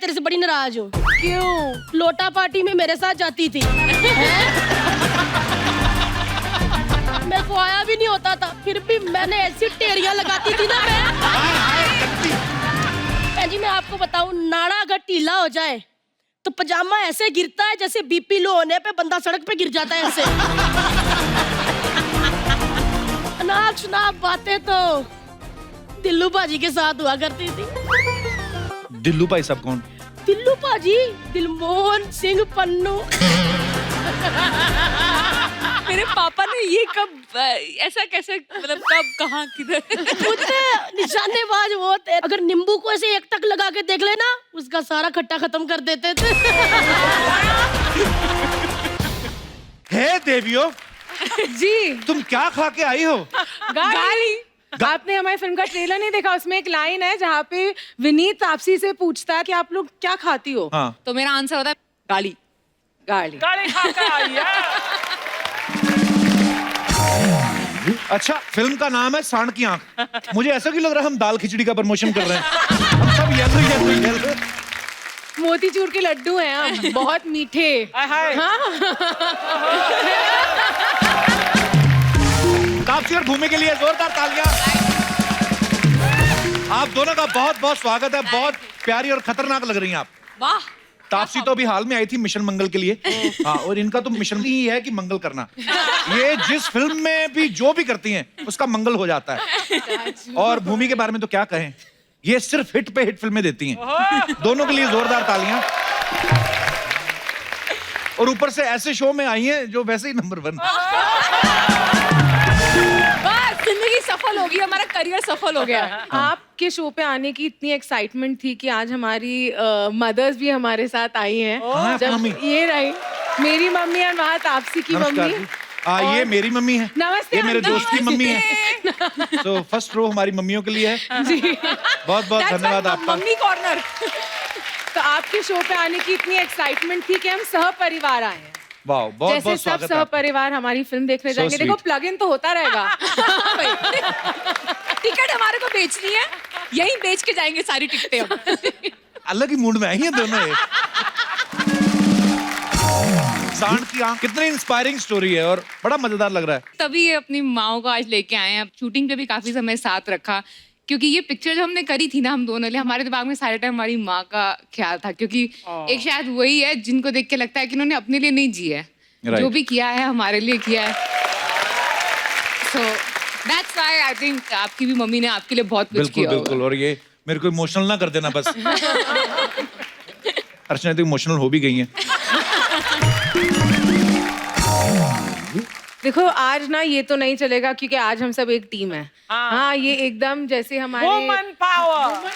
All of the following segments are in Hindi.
तेरे से बड़ी नाराज हूँ। क्यों? लोटा पार्टी में मेरे साथ जाती थी। मेरे को आया भी नहीं होता था, फिर भी मैंने ऐसी टेरियां लगाती थी ना मैं जी, मैं आपको बताऊं, नाड़ा अगर टीला हो जाए तो पजामा ऐसे गिरता है जैसे बीपी लो होने पे बंदा सड़क पे गिर जाता है ऐसे। अनाप शनाप बातें तो दिल्लू भाजी के साथ हुआ करती थी। दिल्लू भाई साहब कौन? दिल्लू भाजी, दिलमोहन सिंह पन्नू। मेरे पापा ने ये कब ऐसा कैसे, मतलब कब, कहाँ, किधर? निशानेबाज वो थे, अगर नींबू को ऐसे एक टक लगा के देख लेना उसका सारा खट्टा खत्म कर देते थे। हे देवियों, जी तुम क्या खा के आई हो? गाली। आपने हमारी फिल्म का ट्रेलर नहीं देखा? उसमें एक लाइन है जहाँ पे विनीत तापसी से पूछता है कि आप लोग क्या खाती हो? हाँ। तो मेरा आंसर होता है गाली। गाली। गाली खा के आई है। अच्छा, फिल्म का नाम है सांड की आंख। मुझे ऐसा क्यों लग रहा है हम दाल खिचड़ी का प्रमोशन कर रहे हैं? हम सब येलो। मोतीचूर के लड्डू हैं हम, बहुत मीठे। हाय। तापसी और भूमि के लिए जोरदार तालियां। आप दोनों का बहुत बहुत स्वागत है। बहुत प्यारी और खतरनाक लग रही हैं आप। वाह। तापसी तो अभी हाल में आई थी मिशन मंगल के लिए। हाँ, और इनका तो मिशन ही है कि मंगल करना। ये जिस फिल्म में भी जो भी करती हैं उसका मंगल हो जाता है। और भूमि के बारे में तो क्या कहें, ये सिर्फ हिट पे हिट फिल्में देती हैं। दोनों के लिए जोरदार तालियां। और ऊपर से ऐसे शो में आई हैं जो वैसे ही नंबर 1। बस जिंदगी सफल हो गई, हमारा करियर सफल हो गया। आपके शो पे आने की इतनी एक्साइटमेंट थी कि आज हमारी मदर्स भी हमारे साथ आई हैं। हाँ, जब मम्मी। ये रही मेरी मम्मी और वहाँ तापसी की नमस्कार मम्मी। जी। ये मेरी मम्मी है। नमस्ते। ये मेरे दोस्त की मम्मी है। नमस्ते। तो फर्स्ट रो हमारी मम्मियों के लिए है। जी। बहुत बहुत धन्यवाद आपका। Mummy corner. तो आपके शो पे आने की इतनी एक्साइटमेंट थी कि हम सह परिवार आए हैं। वाह, बहुत जैसे बहुत सब स्वागत है सह आपका। परिवार हमारी फिल्म देखने So जाएंगे। देखो sweet. प्लग इन तो होता रहेगा। टिकट हमारे को बेचनी है, यहीं बेच के जाएंगे सारी टिकटें हम। अलग ही मूड में आई हैं दोनों ये। सांड की आंख कितनी इंस्पायरिंग स्टोरी है और बड़ा मजेदार लग रहा है। तभी ये अपनी माओ को आज लेके आए हैं। शूटिंग पे भी काफी समय साथ रखा, क्योंकि ये पिक्चर जो हमने करी थी ना हम दोनों ने, हमारे दिमाग में सारे टाइम हमारी माँ का ख्याल था, क्योंकि एक शायद वही है जिनको देख के लगता है कि उन्होंने अपने लिए नहीं जिया है, जो भी किया है हमारे लिए किया है। So that's why I think आपकी भी मम्मी ने आपके लिए बहुत कुछ बिल्कुल किया होगा। बिल्कुल। और ये मेरे को इमोशनल ना कर देना बस। अर्चना तो इमोशनल हो भी गई हैं। देखो आज ना ये तो नहीं चलेगा क्योंकि आज हम सब एक टीम है। हाँ, ये एकदम जैसे हमारे वुमन पावर।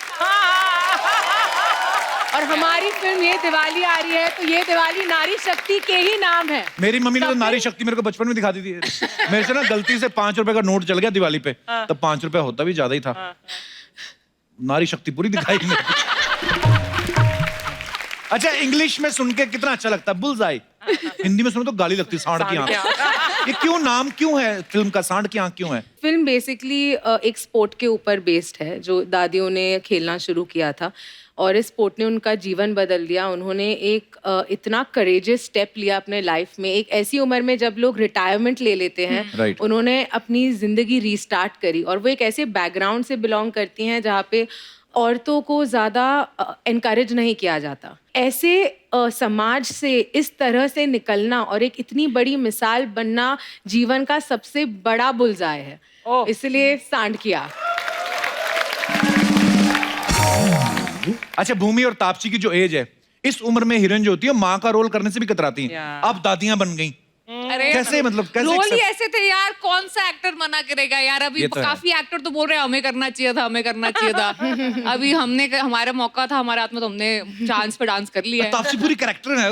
और हमारी फिल्म ये दिवाली आ रही है तो ये दिवाली नारी शक्ति के ही नाम है। मेरी मम्मी ने तो नारी शक्ति मेरे को बचपन में दिखा दी थी। मेरे से ना गलती से 5 रुपए का नोट चल गया दिवाली पे, तब 5 रुपए होता भी ज्यादा ही था। नारी शक्ति पूरी दिखाई मेरे को। अच्छा, इंग्लिश में सुन के कितना अच्छा लगता है, बुल्सआई। हिंदी में सुनो तो गाली लगती है, सांड की आंख। ये क्यों, नाम क्यों है फिल्म का, सांड की आंख क्यों है? फिल्म बेसिकली एक स्पोर्ट के ऊपर बेस्ड है जो दादियों ने खेलना शुरू किया था और इस स्पोर्ट ने उनका जीवन बदल दिया। उन्होंने एक इतना करेजियस स्टेप लिया अपने लाइफ में, एक ऐसी उम्र में जब लोग रिटायरमेंट ले लेते हैं। Right. उन्होंने अपनी जिंदगी रीस्टार्ट करी और वो एक ऐसे बैकग्राउंड से बिलोंग करती हैं जहाँ पे औरतों को ज़्यादा एनकरेज नहीं किया जाता। ऐसे समाज से इस तरह से निकलना और एक इतनी बड़ी मिसाल बनना जीवन का सबसे बड़ा बुलजाय है। इसलिए सांड की आंख। अच्छा, भूमि और तापसी की जो एज है, इस उम्र में हीरोइन जो होती है माँ का रोल करने से भी कतराती हैं। अब दादियां बन गई। अरे कैसे, मतलब कैसे रोल ही accept- ऐसे थे यार, कौन सा एक्टर मना करेगा यार। अभी ये तो है। काफी एक्टर तो बोल रहे हैं हमें करना चाहिए था, हमें करना चाहिए था। अभी हमने, हमारा मौका था हमारे हाथ में, तो हमने चांस पे डांस कर लिया है। तापसी पूरी कैरेक्टर है।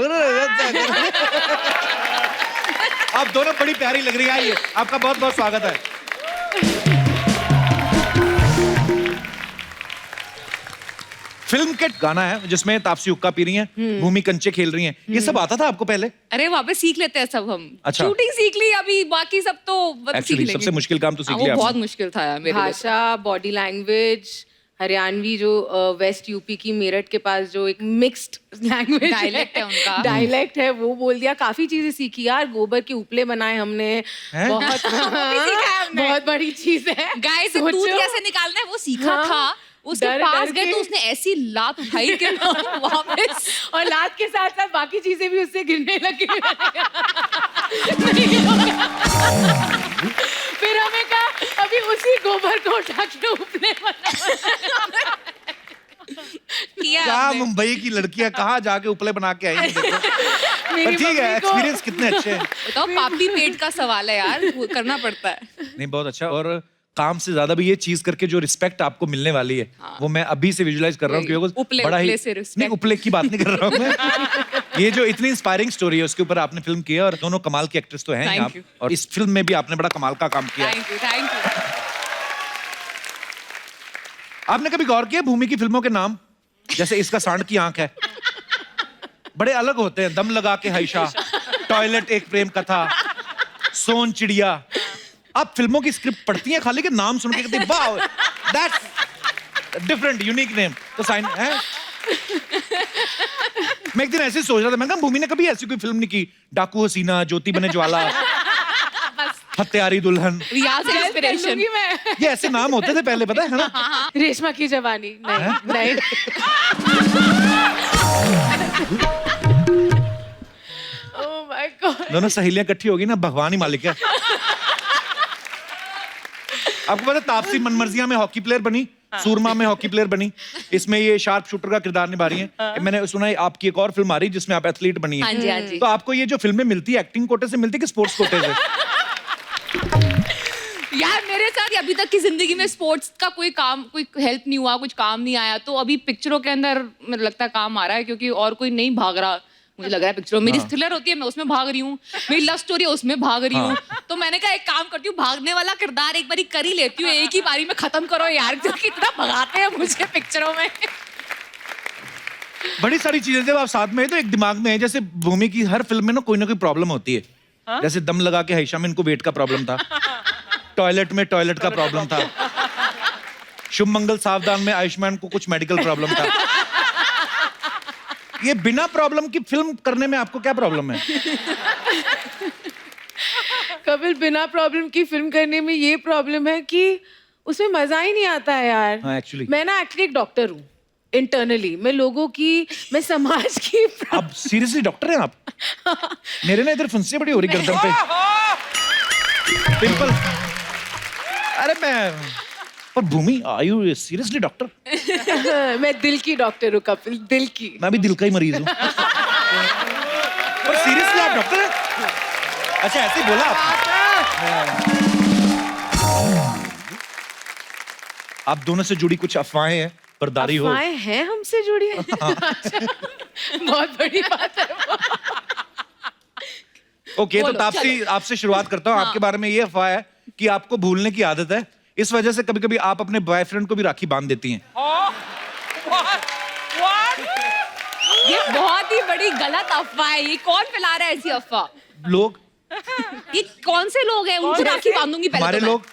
आप दोनों बड़ी प्यारी लग रही है। आइए, आपका बहुत बहुत स्वागत है। फिल्म के गाना है जिसमें तापसी हुक्का पी रही हैं, भूमि कंचे खेल रही हैं। ये सब आता था आपको पहले? अरे वहाँ पे सीख लेते हैं सब हम। अच्छा। शूटिंग सीख ली, अभी बाकी सब तो सीख एक्चुअली लेंगे। सबसे मुश्किल काम तो सीख वो लिया बहुत आपने। मुश्किल था यार मेरे लिए। भाषा, बॉडी लैंग्वेज, हरियाणवी जो वेस्ट यूपी की मेरठ के पास जो एक मिक्स्ड लैंग्वेज Dialect है उनका। डायलेक्ट है, वो बोल दिया। काफी चीजें सीखी यार, गोबर के उपले बनाए हमने, बहुत बहुत बड़ी चीज है। गाय से दूध कैसे निकालना है वो सीखा था। उसके डर- पास डर गए के- तो उसने ऐसी लात उठाई कि वापस और लात के साथ साथ बाकी चीजें भी उससे गिरने लगी। फिर हमें कहा अभी उसी गोबर को उठा के उपले बना। किया क्या हमने। मुंबई की लड़कियां कहाँ जाके उपले बना के आई हैं, देखो। पर मेरी ठीक है, मम्मी को- एक्सपीरियंस कितने अच्छे हैं। बताओ, पापी पेट का सवाल है यार, वो करना पड़ता है। नहीं, बहुत अच्छा। और काम से ज्यादा भी ये चीज करके जो रिस्पेक्ट आपको मिलने वाली है, वो मैं अभी से विजुलाइज कर रहा हूँ, वही, क्योंकि उपले- बड़ा ही उपले से respect। नहीं, उपले की बात नहीं कर रहा हूँ मैं। ये जो इतनी इंस्पायरिंग स्टोरी है उसके ऊपर आपने फिल्म की है, और दोनों कमाल की एक्ट्रेस तो हैं ही Thank आप, you। और इस फिल्म में भी आपने बड़ा कमाल का काम किया है। Thank you, thank you. आपने कभी गौर किया भूमि की फिल्मों के नाम? जैसे इसका सांड की आंख है, बड़े अलग होते हैं। दम लगा के हाइशा, टॉयलेट एक प्रेम कथा, सोन चिड़िया। आप फिल्मों की स्क्रिप्ट पढ़ती हैं, खाली के नाम सुन के कहती हैं wow, that's different, unique name. तो साइन है। मैं एक दिन ऐसे सोच रहा था, मैं कहा भूमि ने कभी ऐसी कोई फिल्म नहीं की, डाकू हसीना, ज्योति बने ज्वाला, हत्यारी दुल्हन, रियाज से इंस्पिरेशन। लूंगी मैं। ये ऐसे नाम होते थे पहले, पता है ना? रेशमा की जवानी, नहीं नहीं। Oh my God. दोनों सहेलियां इकट्ठी होगी ना, भगवान ही मालिक है। आपको पता है तापसी मनमर्जिया में हॉकी प्लेयर बनी, सूरमा में हॉकी प्लेयर बनी, इसमें ये शार्प शूटर का किरदार निभा रही हैं। मैंने सुना है आपकी एक और फिल्म आ रही है जिसमें आप एथलीट बनी हाँ है। जी, हाँ जी। तो आपको ये जो फिल्में मिलती है, एक्टिंग कोटे से मिलती है कि स्पोर्ट्स कोटे से? यार मेरे साथ अभी तक की जिंदगी में स्पोर्ट्स का कोई काम, कोई हेल्प नहीं हुआ, कुछ काम नहीं आया। तो अभी पिक्चरों के अंदर मुझे लगता है काम आ रहा है, क्योंकि और कोई नहीं भाग रहा। मुझे लग रहा है पिक्चरों, मेरी थ्रिलर होती है मैं उसमें भाग रही हूँ, मेरी लव स्टोरी है उसमें भाग रही हूँ। तो मैंने कहा एक काम करती हूँ, भागने वाला किरदार एक बारी कर ही लेती हूँ, एक ही बारी में खत्म करो यार, क्योंकि इतना भगाते हैं मुझे पिक्चरों में। बड़ी सारी चीजें जब आप साथ में है तो एक दिमाग में है। जैसे भूमि की हर फिल्म में ना कोई प्रॉब्लम होती है। जैसे दम लगा के हाइशा में इनको वेट का प्रॉब्लम था, टॉयलेट में टॉयलेट का प्रॉब्लम था, शुभ मंगल सावधान में आयुष्मान को कुछ मेडिकल प्रॉब्लम था। ये बिना प्रॉब्लम की फिल्म करने में आपको क्या प्रॉब्लम है? कपिल, बिना प्रॉब्लम की फिल्म करने में ये प्रॉब्लम है कि उसमें मजा ही नहीं आता है यार। हाँ, actually। मैं ना एक्चुअली एक डॉक्टर हूँ इंटरनली। मैं लोगों की, मैं समाज की अब सीरियसली डॉक्टर हैं आप? मेरे ना इधर फुंसी बड़ी हो रही गर्दन पे, पिंपल। अरे मैं, पर भूमि आर यू सीरियसली डॉक्टर? मैं दिल की डॉक्टर हूँ कपिल, दिल की। मैं भी दिल का ही मरीज हूँ। पर सीरियसली आप डॉक्टर हैं? अच्छा, ऐसे ही बोला आप दोनों से जुड़ी कुछ अफवाहें हैं, परदारी हो। अफवाहें हैं हमसे जुड़ी है? अच्छा, बहुत बड़ी बात है वो। ओके, तो बोलो, तापसी आपसे शुरुआत करता हूँ। आपके बारे में ये अफवाह है कि आपको भूलने की आदत है, इस वजह से कभी कभी आप अपने बॉयफ्रेंड को भी राखी बांध देती हैं। ये बहुत ही बड़ी गलत अफवाह है। ये कौन फैला रहा है ऐसी अफवाह? लोग, ये कौन से लोग हैं? उनको राखी बांधूंगी पहले हमारे तो मैं। लोग।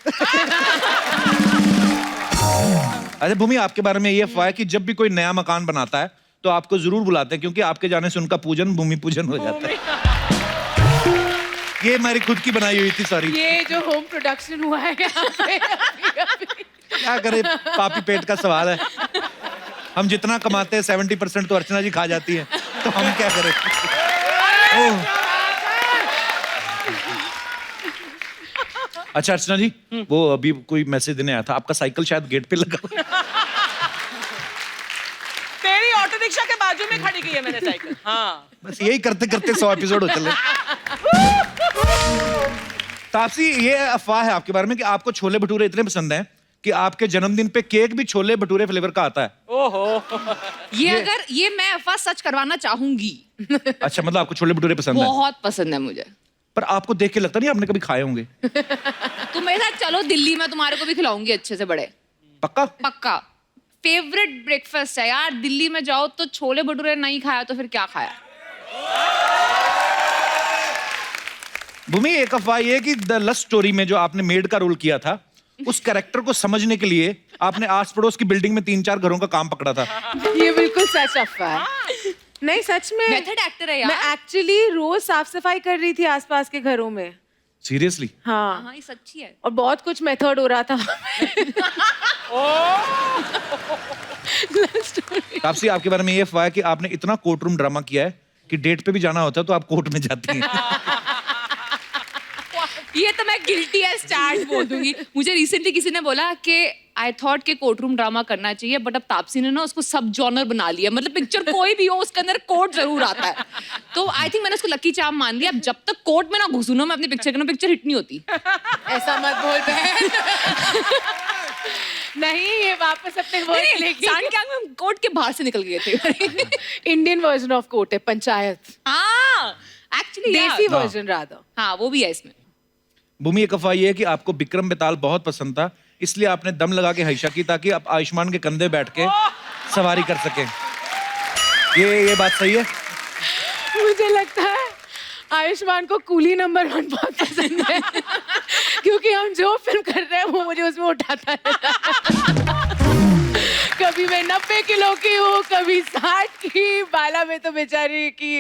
अच्छा भूमि, आपके बारे में ये अफवाह है कि जब भी कोई नया मकान बनाता है तो आपको जरूर बुलाते हैं, क्योंकि आपके जाने से उनका पूजन भूमि पूजन हो जाता है। ये हमारी खुद की बनाई हुई थी, सॉरी। ये जो होम प्रोडक्शन हुआ है यहाँ पे अभी। क्या करे, पापी पेट का सवाल है। हम जितना कमाते हैं 70% तो अर्चना जी खा जाती है, तो हम क्या करें? ओह। अच्छा अर्चना जी, वो अभी कोई मैसेज देने आया था, आपका साइकिल शायद गेट पे लगा। तेरी ऑटो रिक्शा के बाजू में खड़ी की है मैंने साइकिल। हाँ, बस यही करते करते 100 एपिसोड हो चले। तापसी, ये अफवाह है आपके बारे में कि आपको छोले भटूरे इतने पसंद हैं कि आपके जन्मदिन पे केक भी छोले भटूरे फ्लेवर का आता है। ओहो। ये मैं अफवाह सच करवाना चाहूंगी। अच्छा, मतलब आपको छोले भटूरे पसंद है? बहुत पसंद है मुझे। पर आपको देख के लगता नहीं आपने कभी खाए होंगे? तुम मेरे साथ चलो दिल्ली में, तुम्हारे को भी खिलाऊंगी अच्छे से बड़े। पक्का? पक्का। फेवरेट ब्रेकफास्ट है यार, दिल्ली में जाओ तो छोले भटूरे नहीं खाया तो फिर क्या खाया? भूमि, एक अफवाह ये कि द लस्ट स्टोरी में जो आपने मेड का रोल किया था, उस कैरेक्टर को समझने के लिए आपने आस पड़ोस की बिल्डिंग में 3-4 घरों का काम पकड़ा था। ये बिल्कुल सच अफवाह है। नहीं सच में मेथड एक्टर है यार। मैं एक्चुअली रोज साफ सफाई कर रही थी आसपास के घरों में। सीरियसली? हाँ हाँ ये सच्ची है। और बहुत कुछ मेथड हो रहा था। तापसी, आपके बारे में ये अफवाह है कि आपने इतना कोर्ट रूम ड्रामा किया है कि डेट पे भी जाना होता है तो आप कोर्ट में जाती हैं। ये तो मैं गिल्टी एज चार्ज बोल दूंगी। मुझे रिसेंटली किसी ने बोला कि आई थॉट के कोर्ट रूम ड्रामा करना चाहिए, बट अब तापसी ने ना उसको सब जॉनर बना लिया। मतलब पिक्चर कोई भी हो उसके अंदर कोर्ट जरूर आता है। तो आई थिंक मैंने उसको लकी चार्म मान लिया। अब जब तक कोर्ट में ना घुसूं ना मैं अपनी पिक्चर के, पिक्चर हिट नहीं होती। ऐसा मत बोल बहन। नहीं ये वापस अपने वर्ड लेके सांड में कोर्ट के बाहर से निकल गए थे। इंडियन वर्जन ऑफ कोर्ट है, पंचायत। हाँ एक्चुअली देसी वर्जन राधा। हाँ वो भी है इसमें। भूमि, एक अफवाह ये है कि आपको विक्रम बेताल बहुत पसंद था, इसलिए आपने दम लगा के हईशा की ताकि आप आयुष्मान के कंधे बैठ के सवारी कर सकें। ये बात सही है? मुझे लगता है आयुष्मान को कूली नंबर 1 बहुत पसंद है। क्योंकि हम जो फिल्म कर रहे हैं वो मुझे उसमें उठाता है। कभी मैं 90 किलो की हूँ, कभी 60 की। बाला में तो बेचारी की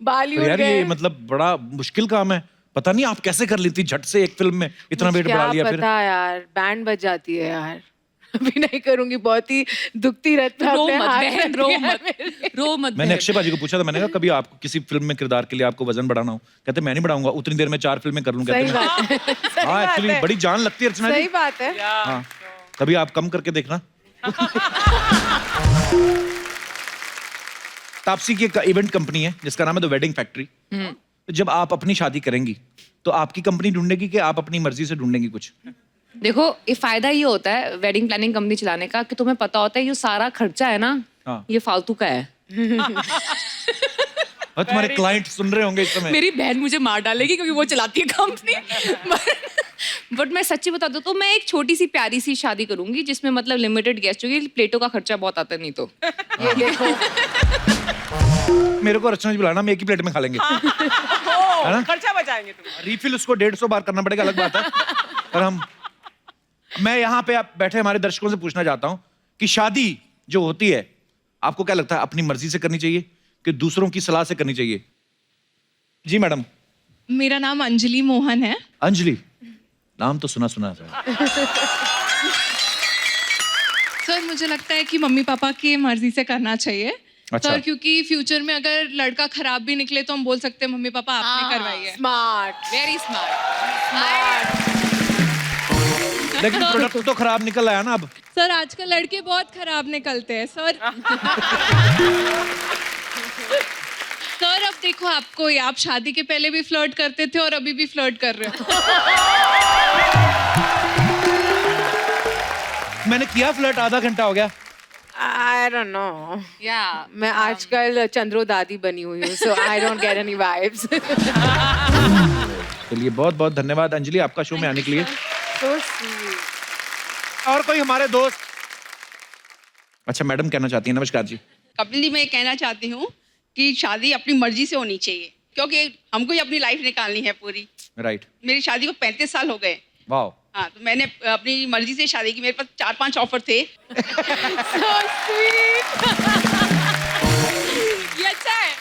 बाल ही तो उड़ यार ये गए। मतलब बड़ा मुश्किल काम है। पता नहीं आप कैसे कर लेती झट से एक फिल्म में इतना वेट बढ़ा लिया। फिर पता यार, बैंड बज जाती है यार। अभी नहीं करूंगी, बहुत ही दुखती रहता है। रो अपने मत हाथ बहन, में रो दिया मत, मेरे। रो मत। मैंने अक्षय भाजी को पूछा था, मैंने कहा कभी आपको किसी फिल्म में किरदार के लिए आपको वजन बढ़ाना हो? कहते मैं नहीं बढ़ाऊंगा, उतनी देर में 4 फिल्में कर लूं। सही कहते बात है। सही हाँ बात एक्चुअली है। बड़ी जान लगती है अर्चना जी। सही बात है। हाँ कभी आप कम करके देखना। तापसी की एक इवेंट कंपनी है जिसका नाम है द वेडिंग फैक्ट्री। जब आप अपनी शादी करेंगी तो आपकी कंपनी ढूंढेगी कि आप अपनी मर्जी से ढूंढेंगी कुछ? देखो ये फायदा ये होता है वेडिंग प्लानिंग कंपनी चलाने का कि तुम्हें पता होता है ये सारा खर्चा है ना, हाँ। ये फालतू का है। और तुम्हारे क्लाइंट सुन रहे होंगे इस समय। मेरी बहन मुझे मार डालेगी क्योंकि वो चलाती है कंपनी। बट मैं सच्ची बता दूं तो मैं एक छोटी सी प्यारी सी शादी करूंगी जिसमें मतलब लिमिटेड गेस्ट होगी, प्लेटों का खर्चा बहुत आता है। नहीं तो ये देखो, मेरे को अर्चना जी बुलाना, हम एक ही प्लेट में खा लेंगे। है ना? खर्चा बचाएंगे तुम। रिफिल उसको 150 बार करना पड़ेगा, अलग बात है। पर मैं यहाँ पे आप बैठे हमारे दर्शकों से पूछना चाहता हूँ कि शादी जो होती है आपको क्या लगता है अपनी मर्जी से करनी चाहिए कि दूसरों की सलाह से करनी चाहिए? जी मैडम। मेरा नाम अंजलि मोहन है। अंजलि, नाम तो सुना सुना है। सर मुझे लगता है कि मम्मी पापा की मर्जी से करना चाहिए। अच्छा। सर क्योंकि फ्यूचर में अगर लड़का खराब भी निकले तो हम बोल सकते हैं मम्मी पापा आपने करवाई है। स्मार्ट। Very smart. लेकिन प्रोडक्ट तो खराब निकल आया ना अब। सर आजकल लड़के बहुत खराब निकलते हैं सर। सर अब देखो आपको, आप शादी के पहले भी फ्लर्ट करते थे और अभी भी फ्लर्ट कर रहे हो। मैंने किया फ्लर्ट, आधा घंटा हो गया। I don't know. या मैं आजकल चंद्रो दादी बनी हुई हूँ, so I don't get any vibes. चलिए बहुत बहुत धन्यवाद अंजलि आपका शो में आने के लिए। So sweet. और कोई हमारे दोस्त? अच्छा मैडम कहना चाहती हैं। नमस्कार जी। कपिल जी, मैं ये कहना चाहती हूँ कि शादी अपनी मर्जी से होनी चाहिए क्योंकि हमको ही अपनी लाइफ निकालनी है पूरी। राइट। मेरी शादी को 35 साल हो गए। वाह। हाँ, तो मैंने अपनी मर्जी से शादी की। मेरे पास 4-5 ऑफर थे। So sweet. ये अच्छा है।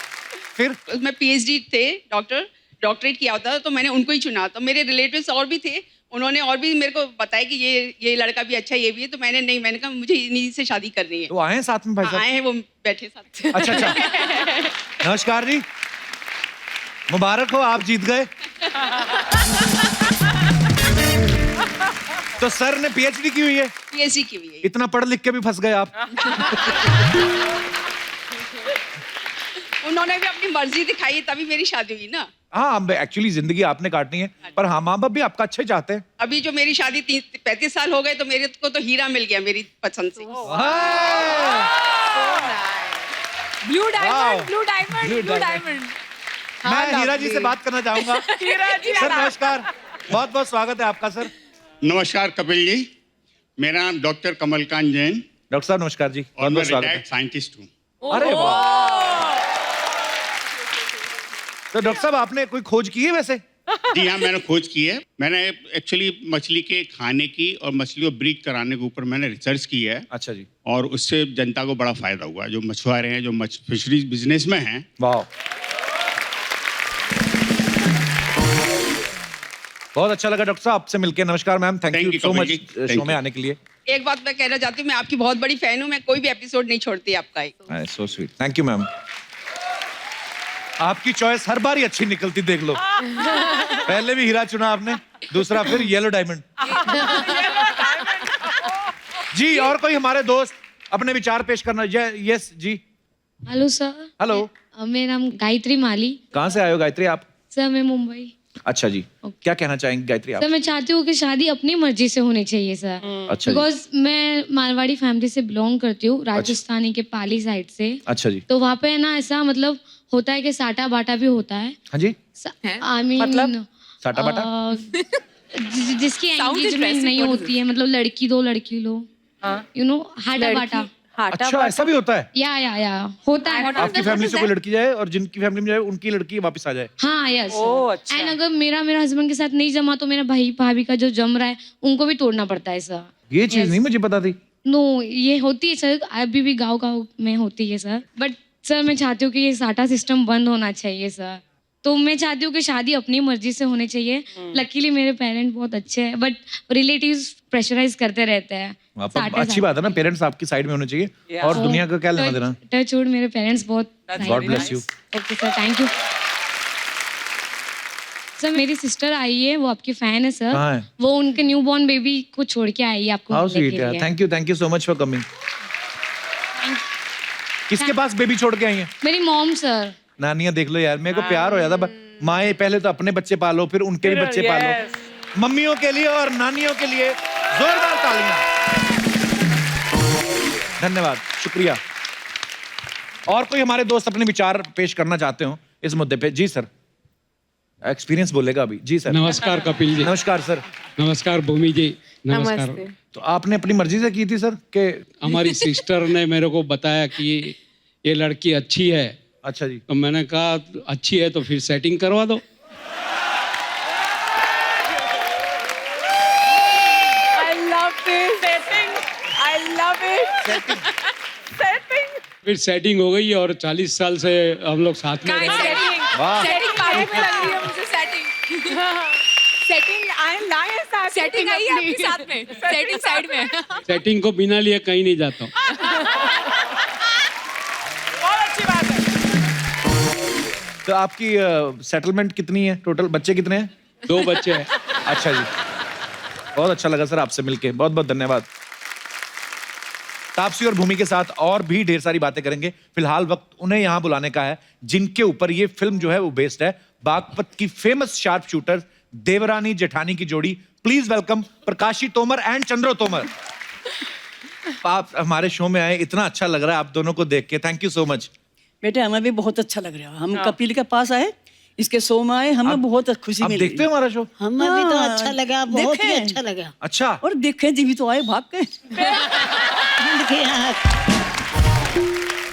फिर उसमें PhD थे, डॉक्टरेट किया होता था, तो मैंने उनको ही चुना। तो मेरे रिलेटिव्स और भी थे, उन्होंने और भी मेरे को बताया कि ये लड़का भी अच्छा है, ये भी है। तो मैंने कहा मुझे इन्हीं से शादी करनी है। तो आए हैं साथ में भाई साहब? आए हैं, वो बैठे साथ। अच्छा। नमस्कार जी, मुबारक हो, आप जीत गए। तो सर ने PhD की हुई है? PhD की हुई है। इतना पढ़ लिख के भी फंस गए आप। उन्होंने भी अपनी मर्जी दिखाई, तभी मेरी शादी हुई ना। हाँ एक्चुअली जिंदगी आपने काटनी है, पर हाँ माँ बाप भी आपका अच्छा चाहते हैं। अभी जो मेरी शादी 35 साल हो गए तो मेरे को तो हीरा मिल गया मेरी पसंद से। Blue diamond, Wow. Blue diamond, Blue blue diamond. Diamond. मैं हीरा जी से बात करना चाहूंगा। सर नमस्कार, बहुत बहुत स्वागत है आपका सर। नमस्कार कपिल जी, मेरा नाम डॉक्टर कमलकांत जैन डॉक्टर साहब नमस्कार जी, और बहुत मैं बहुत स्वागत रिटायर्ड है। साइंटिस्ट हूँ। अरे वाह। तो डॉक्टर साहब आपने कोई खोज की है वैसे? जी हाँ, मैंने खोज की है। मैंने एक्चुअली मछली के खाने की और मछली को ब्रीड कराने के ऊपर मैंने रिसर्च की है, अच्छा जी, और उससे जनता को बड़ा फायदा हुआ है। जो मछुआरे हैं, जो फिशरीज बिजनेस में हैं, वाह, बहुत अच्छा लगा डॉक्टर साहब आपसे मिलकर। नमस्कार ma'am, thank Thank you you, so Kapil much ji, thank show में you. आने के लिए। एक बात मैं कहना चाहती हूँ, मैं आपकी बहुत बड़ी फैन हूँ, मैं कोई भी एपिसोड नहीं छोड़ती आपका। So sweet, thank you ma'am. आपकी चॉइस हर बार ही अच्छी निकलती, देख लो। पहले भी हीरा चुना आपने, दूसरा फिर येलो डायमंड। जी, और कोई हमारे दोस्त अपने विचार पेश करना? यस जी, हेलो सर। हेलो। मेरा नाम गायत्री माली। कहाँ से आए हो गायत्री आप? सर मैं मुंबई। अच्छा जी, क्या कहना चाहेंगे गायत्री आप? सर मैं चाहती हूँ कि शादी अपनी मर्जी से होनी चाहिए सर। अच्छा जी, बिकॉज मैं मारवाड़ी फैमिली से बिलोंग करती हूँ, राजस्थानी के पाली साइड से। अच्छा जी, तो वहाँ पे ना ऐसा मतलब होता है कि साटा बाटा भी होता है। हाँ जी, आई मीन मतलब? साटा बाटा? जिसकी Sound is एंगेजमेंट drastic, नहीं what is होती है, मतलब लड़की दो लड़की लो, यू नो, हाटा बाटा। अच्छा, ऐसा भी होता है? या होता है। आपकी फैमिली से कोई लड़की जाए और जिनकी फैमिली में जाए उनकी लड़की वापस आ जाए? हाँ यस। ओह, अच्छा। एंड अगर मेरा हस्बैंड के साथ नहीं जमा तो मेरा भाई भाभी का जो जम रहा है उनको भी तोड़ना पड़ता है सर। ये चीज नहीं मुझे पता थी। नो, ये होती है सर, अभी भी गांव में होती है सर। बट सर मैं चाहती हूँ कि ये साटा सिस्टम बंद होना चाहिए सर। तो मैं चाहती हूँ कि शादी अपनी मर्जी से होनी चाहिए। लकीली मेरे पेरेंट्स बहुत अच्छे हैं, बट रिलेटिव्स प्रेशराइज करते रहते हैं। अच्छी बात है ना, पेरेंट्स आपकी साइड में होने चाहिए, और दुनिया का क्या लेना देना। टच वुड, मेरे पेरेंट्स बहुत। God bless you. Okay sir, thank you sir. मेरी सिस्टर आई है, वो आपकी फैन है सर। कहाँ है? वो उनके न्यू बॉर्न बेबी को छोड़ के आई है आपको हाउ मिलने स्वीट के यार, लिए। Thank you so much for coming. किसके पास बेबी छोड़ के आई हैं? मेरी मॉम सर। नानियां देख लो यार, मेरे को प्यार हो जाता। माए पहले तो अपने बच्चे पालो, फिर उनके भी बच्चे पालो। मम्मियों के लिए और नानियों के लिए जोरदार तालियां। धन्यवाद, शुक्रिया। और कोई हमारे दोस्त अपने विचार पेश करना चाहते हो इस मुद्दे पे? जी सर, एक्सपीरियंस बोलेगा अभी। जी सर। नमस्कार कपिल जी। नमस्कार सर। नमस्कार भूमि जी। नमस्कार। तो आपने अपनी मर्जी से की थी सर के? हमारी सिस्टर ने मेरे को बताया कि ये लड़की अच्छी है। अच्छा जी। तो मैंने कहा अच्छी है तो फिर सेटिंग करवा दो। I love this. Setting. I love it. Setting. फिर सेटिंग हो गई और 40 साल से हम लोग साथ में रह रहे हैं। वाह, Setting पार्टी में लग रही है मुझे setting. Setting आए लाए साथ. Setting आई है आपके साथ में. Setting साइड में. सेटिंग को बिना लिए कहीं नहीं जाता हूँ। बहुत अच्छी बात है. तो आपकी सेटलमेंट कितनी है टोटल? बच्चे कितने हैं? 2 बच्चे हैं। अच्छा जी, बहुत अच्छा लगा सर आपसे मिलके, बहुत बहुत धन्यवाद। तापसी और भूमि के साथ और भी ढेर सारी बातें करेंगे। फिलहाल वक्त उन्हें यहाँ बुलाने का है जिनके ऊपर ये फिल्म जो है वो बेस्ड है। बागपत की famous sharp shooter Devrani Jethani की जोड़ी। Please welcome प्रकाशी Tomar and Chandro Tomar. आप हमारे शो में आए, इतना अच्छा लग रहा है आप दोनों को देख के। Thank you so much. बेटे हमें भी बहुत अच्छा लग रहा है। हम कपिल के पास आए, इसके शो में आए, हमें बहुत खुशी आप मिली। देखते हो हमारा शो? हमें भी तो अच्छा लगा, बहुत ही अच्छा लगा। अच्छा, और देखे जी तो आए भाग के।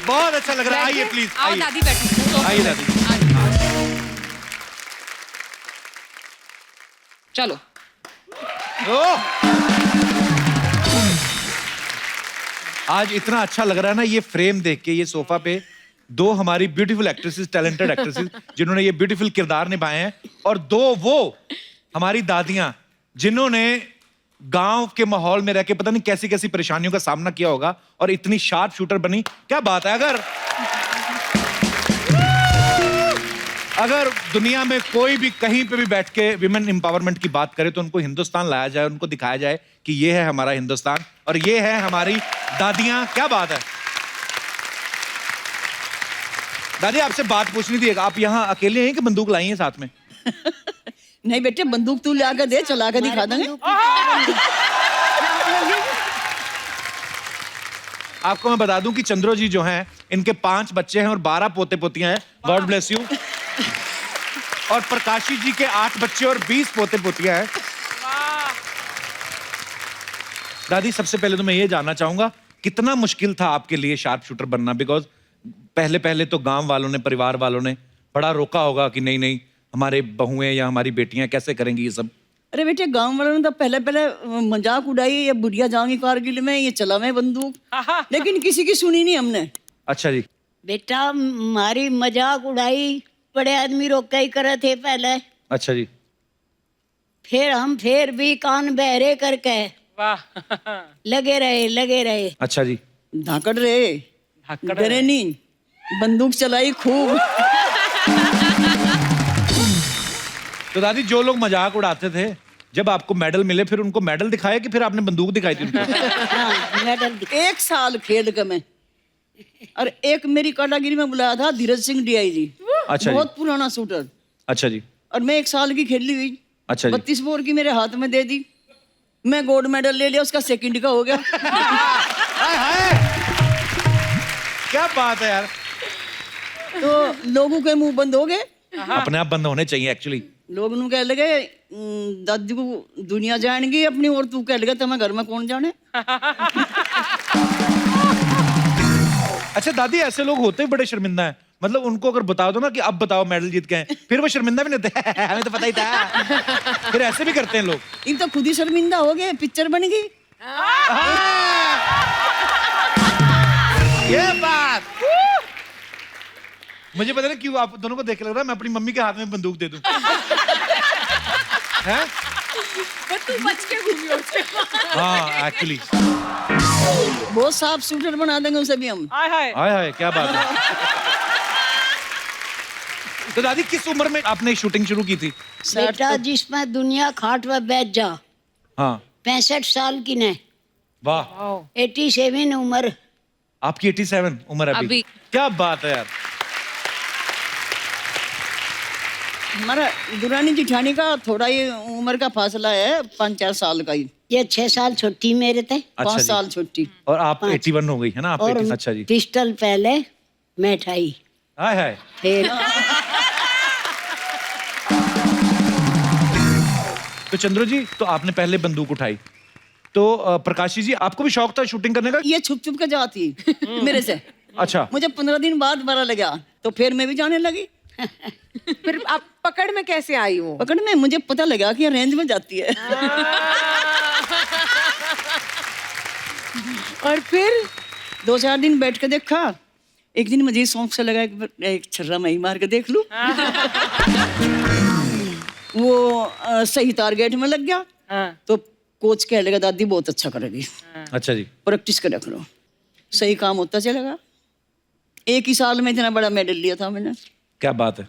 बहुत अच्छा लग रहा है। आइए प्लीज, आओ आइए दादी बैठी। आइए दादी। चलो। ओह! आज इतना अच्छा लग रहा है ना ये फ्रेम देख के, ये सोफा पे 2 हमारी ब्यूटीफुल एक्ट्रेसेस, टैलेंटेड एक्ट्रेसेस जिन्होंने ये ब्यूटीफुल किरदार निभाए हैं, और 2 वो हमारी दादियां जिन्होंने गांव के माहौल में रह के पता नहीं कैसी कैसी परेशानियों का सामना किया होगा और इतनी शार्प शूटर बनी। क्या बात है। अगर दुनिया में कोई भी कहीं पे भी बैठ के विमेन एम्पावरमेंट की बात करे तो उनको हिंदुस्तान लाया जाए, उनको दिखाया जाए कि ये है हमारा हिंदुस्तान और ये है हमारी दादियां। क्या बात है। दादी आपसे बात पूछनी थी, आप यहाँ अकेले हैं कि बंदूक लाई हैं साथ में? नहीं बेटे, बंदूक तू ला कर दे, चला कर दिखा देंगे। आपको मैं बता दूं कि चंद्रो जी जो हैं, इनके 5 बच्चे हैं और 12 पोते पोतियां हैं। God bless you. और प्रकाशी जी के 8 बच्चे और 20 पोते पोतियां हैं। दादी सबसे पहले तो मैं ये जानना चाहूंगा कितना मुश्किल था आपके लिए शार्प शूटर बनना? बिकॉज पहले तो गांव वालों ने, परिवार वालों ने बड़ा रोका होगा कि नहीं नहीं हमारे बहुएं या हमारी बेटियां कैसे करेंगी ये सब? अरे बेटे, गांव वालों ने तो पहले पहले मजाक उड़ाई, ये बुढ़िया जाऊंगी कारगिल में, ये चलावे बंदूक, लेकिन किसी की सुनी नहीं हमने। अच्छा जी। बेटा हमारी मजाक उड़ाई, बड़े आदमी रोका ही करे थे पहले। अच्छा जी। फिर हम फिर भी कान बहरे करके लगे रहे। अच्छा जी। धाकड़ रहे, डरे नहीं, बंदूक चलाई खूब। तो दादी, जो लोग मजाक उड़ाते थे, जब आपको मेडल मिले फिर उनको मेडल दिखाया कि फिर आपने बंदूक दिखाई थी उनको? हाँ, मेडल 1 साल खेल के मैं, और एक मेरी काटागिरी में बुलाया था धीरज सिंह DIG। अच्छा बहुत पुराना शूटर। अच्छा जी। और मैं 1 साल की खेली हुई। अच्छा जी। 32 बोर की मेरे हाथ में दे दी, मैं गोल्ड मेडल ले लिया, उसका सेकंड का हो गया। क्या बात है यार। तो लोगों के मुंह बंद हो गए। अपने आप बंद होने चाहिए एक्चुअली। लोग नु कह लगे दादी को दुनिया जानेगी अपनी, और तू कह लगा तुम्हें घर में कौन जाने। अच्छा दादी, ऐसे लोग होते ही बड़े शर्मिंदा हैं, मतलब उनको अगर बता दो ना कि अब बताओ मेडल जीत के हैं, फिर वो शर्मिंदा भी नहीं होते। हमें तो पता ही था। फिर ऐसे भी करते हैं लोग। इन तो खुद ही शर्मिंदा हो गए, पिक्चर बन गई। ये बात मुझे पता नहीं क्यों आप दोनों को देख के लग रहा है मैं अपनी मम्मी के हाथ में बंदूक दे दूं। हैं? तू बच के घूमियो उससे। हाँ एक्चुअली। बहुत साफ शूटर बना देंगे उसे भी हम। हाय हाय, क्या बात है। तो दादी, किस उम्र में आपने शूटिंग शुरू की थी? बेटा जिसमें दुनिया खाट पर बैठ जा। हाँ। 65 साल की ने। वाह। 87 उम्र। आपकी 87 उम्र अभी। क्या बात है यार। हमारा दुरानी जिठानी का थोड़ा ही उम्र का फासला है, 5-4 साल का ही। ये 6 साल छोटी मेरे थे। 5 साल छोटी। और आप 81 हो गई है ना आप? और 80। अच्छा जी। पिस्टल पहले मैं उठाई। हाय हाय। फिर तो चंद्रो जी, तो आपने पहले बंदूक उठाई, तो प्रकाशी जी, आपको भी शौक था शूटिंग करने का? ये छुप छुप के जाती मेरे से। अच्छा। मुझे 15 दिन बाद पता लगा, तो फिर मैं भी जाने लगी। फिर आप पकड़ में कैसे आई वो? पकड़ में मुझे पता लगा कि ये रेंज में जाती है। और फिर 2-4 दिन बैठ के देखा, एक दिन मुझे शौक से लगा एक छर्रा मैं ही मार के देख लूं। वो सही टारगेट में लग गया। तो कोच कह लगा दादी बहुत अच्छा करेगी। अच्छा जी। प्रैक्टिस कर करो, सही काम होता चलेगा। 1 ही साल में इतना बड़ा मेडल लिया था मैंने। क्या बात है।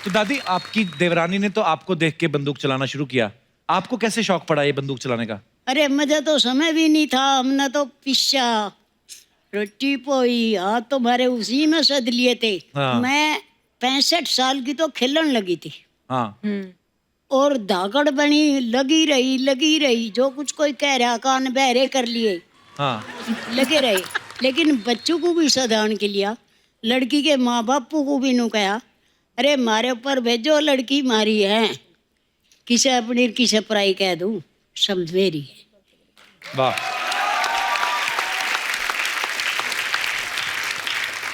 तो दादी, आपकी देवरानी ने तो आपको देख के बंदूक चलाना शुरू किया, आपको कैसे शौक पड़ा ये बंदूक चलाने का? अरे मुझे तो समय भी नहीं था, हमने तो पिस्सा रोटी पोई हाथ तो भरे उसी में सद लिए थे। हाँ। मैं 65 साल की तो खेलन लगी थी। हाँ। और धाकड़ बनी लगी रही, जो कुछ कोई कह रहा कान बहरे कर लिए। हाँ। लगे रहे, लेकिन बच्चों को भी सावधान के लिया, लड़की के माँ बापू को भी नु कहा, अरे मारे ऊपर भेजो, लड़की मारी है, किसे अपनी किसे पराई कह दूं, सब मेरी है। वाह।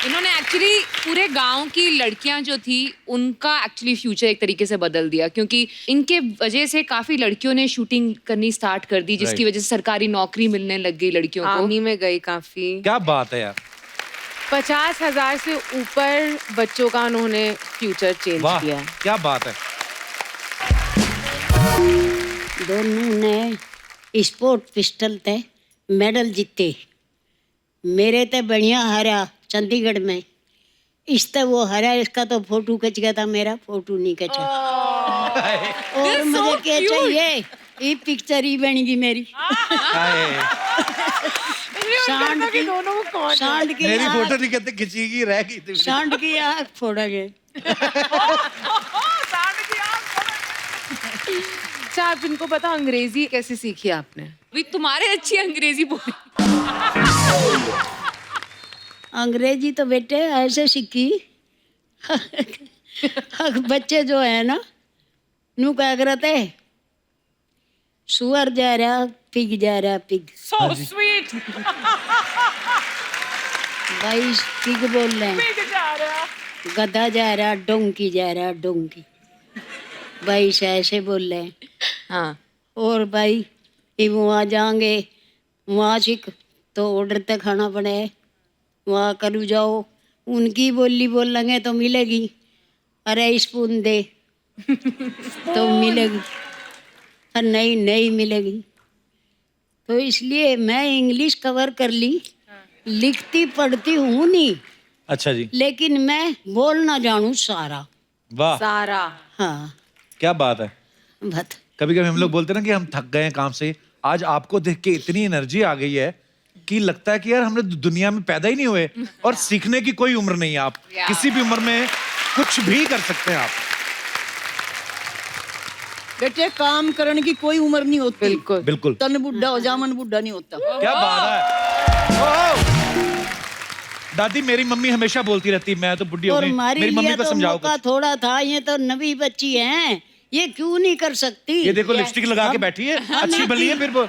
इन्होंने एक्चुअली पूरे गांव की लड़कियां जो थी उनका एक्चुअली फ्यूचर एक तरीके से बदल दिया, क्योंकि इनके वजह से काफी लड़कियों ने शूटिंग करनी स्टार्ट कर दी, जिसकी वजह से सरकारी नौकरी मिलने लग गई लड़कियों को। आर्मी में गई काफी। क्या बात है यार। 50,000 से ऊपर बच्चों का उन्होंने फ्यूचर चेंज किया। क्या बात है। दोनों ने स्पोर्ट पिस्टल थे मेडल जीते। मेरे ते बढ़िया हरा चंडीगढ़ में, इससे वो हरा, इसका तो फोटो खिंच गया था, मेरा फोटो नहीं खिंचा। और मुझे क्या चाहिए, ये पिक्चर ही बनेगी मेरी। सांड की मेरी फोटो नहीं कहते खिंचेगी, रह गई थी। सांड की आँख फोड़ा गया। अच्छा, आप इनको पता अंग्रेजी कैसे सीखी आपने? भी तुम्हारे अच्छी अंग्रेजी बोली। अंग्रेजी तो बेटे ऐसे सीखी। बच्चे जो है ना, नू क्या करते, सुअर जा रहा पिग जा रहा पिग। So sweet. भाई ठीक बोल रहे हैं। गधा जा रहा डोंकी जा रहा डोंकी, भाई से ऐसे बोल रहे हैं। हाँ और भाई ये वहाँ जाएंगे, वहाँ सीख तो ऑर्डर तक खाना पड़े, वहाँ करू जाओ उनकी बोली बोलेंगे तो मिलेगी, अरे स्पून दे तो मिलेगी, और नहीं नहीं मिलेगी। तो इसलिए मैं इंग्लिश कवर कर ली, लिखती पढ़ती हूँ नहीं, अच्छा जी, लेकिन मैं बोलना जानूँ सारा। वाह, सारा। हाँ क्या बात है। बत कभी कभी हम लोग बोलते हैं ना कि हम थक गए हैं काम से, आज आपको देख के इतनी एनर्जी आ गई है कि लगता है कि यार हमने दुनिया में पैदा ही नहीं हुए, और सीखने की कोई उम्र नहीं है। आप किसी भी उम्र में कुछ भी कर सकते हैं आप। बेटे काम करने की कोई उम्र नहीं होती। बिल्कुल बिल्कुल। तन बुढ़ा हो जा मन बुढ़ा नहीं होता। क्या बात है। ओह! दादी मेरी मम्मी हमेशा बोलती रहती, मैं तो बुढ़ी हो और गई, हमारे मेरी मम्मी लिए को तो समझाओ मौका कुछ। थोड़ा था, ये तो नवी बच्ची हैं, ये क्यों नहीं कर सकती। ये देखो लिपस्टिक लगा के बैठी है, अच्छी बनी है। फिर वो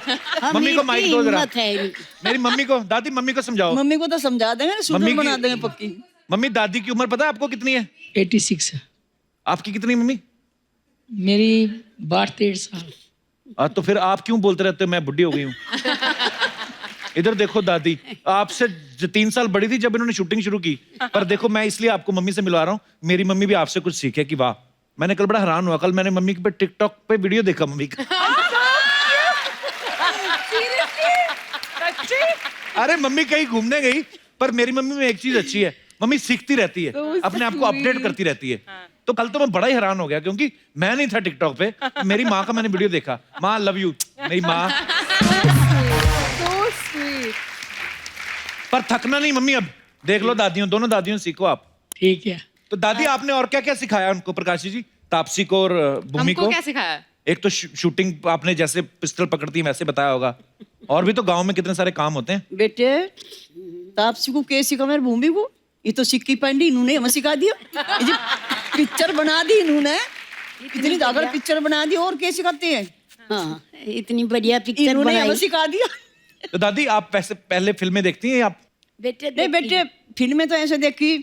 मम्मी को माइक दो जरा। हिम्मत है इनकी। मेरी मम्मी को, दादी मम्मी को समझाओ। मम्मी को तो समझा देंगे, सुंदर मम्मी की- बना देंगे पक्की। मम्मी दादी की उम्र पता है आपको कितनी है? 86 है। आपकी कितनी मम्मी? मेरी 62-63 साल। तो फिर आप क्यों बोलते रहते हो मैं बुढ़ी हो गई हूँ? इधर देखो दादी, आपसे 3 साल बड़ी थी जब इन्होंने शूटिंग शुरू की, पर देखो मैं इसलिए आपको मम्मी से मिलवा रहा हूँ, मेरी मम्मी भी आपसे कुछ सीखे कि वाह। मैंने कल बड़ा हैरान हुआ, कल मैंने मम्मी पे टिकटॉक पे वीडियो देखा मम्मी का। अरे मम्मी कहीं घूमने गई, पर मेरी मम्मी में एक चीज अच्छी है, मम्मी सीखती रहती है, अपने आप को अपडेट करती रहती है। तो कल तो मैं बड़ा ही हैरान हो गया, क्योंकि मैं नहीं था टिकटॉक पे, मेरी माँ का मैंने वीडियो देखा। माँ लव यू, मेरी माँ। पर थकना नहीं मम्मी, अब देख लो दादियों, दोनों दादियों सीखो आप। ठीक है। तो दादी आपने और क्या क्या सिखाया उनको, प्रकाशी जी, तापसी को और भूमि हमको को? क्या सिखाया? एक तो शूटिंग आपने जैसे पिस्टल पकड़ती है वैसे बताया होगा, और भी तो गांव में कितने सारे काम होते हैं। बेटे तापसी को क्या सिखा, मेरे भूमि को ये तो सिक्की पैंडी इन्होंने हमें सिखा दिया। ये जो पिक्चर बना दी इन्होंने, इतनी दागर पिक्चर बना दी, और क्या सिखाते हैं। हाँ इतनी बढ़िया पिक्चर इन्होंने हमें बनाई। सिखा दिया। तो दादी आप वैसे पहले फिल्में देखती हैं आप? बेटे नहीं बेटे फिल्में तो ऐसे देखी,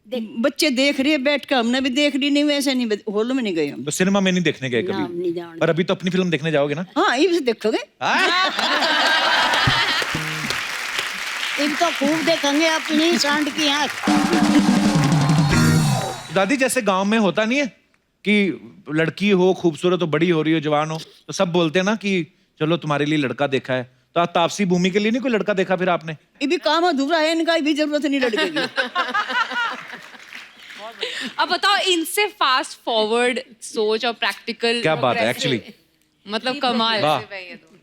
बच्चे देख रहे बैठ कर, हमने भी देख ली, नहीं वैसे नहीं, हॉल में नहीं गए हम। तो सिनेमा में नहीं देखने गए नाम कभी? नहीं जान। पर अभी तो अपनी फिल्म देखने जाओगे ना? हाँ ये भी देखोगे। इनको खूब देखेंगे अपनी सांड की आँख। दादी जैसे गांव में होता नहीं है कि लड़की हो खूबसूरत हो, बड़ी हो रही हो, जवान हो, तो सब बोलते हैं ना कि चलो तुम्हारे लिए लड़का देखा है। तो तापसी भूमि के लिए नहीं कोई लड़का देखा फिर आपने? ये भी काम अधूरा है, इनका भी जरूरत नहीं लड़के की। अब बताओ, इनसे फास्ट फॉरवर्ड सोच और प्रैक्टिकल। क्या बात है एक्चुअली, मतलब कमाल। वाह।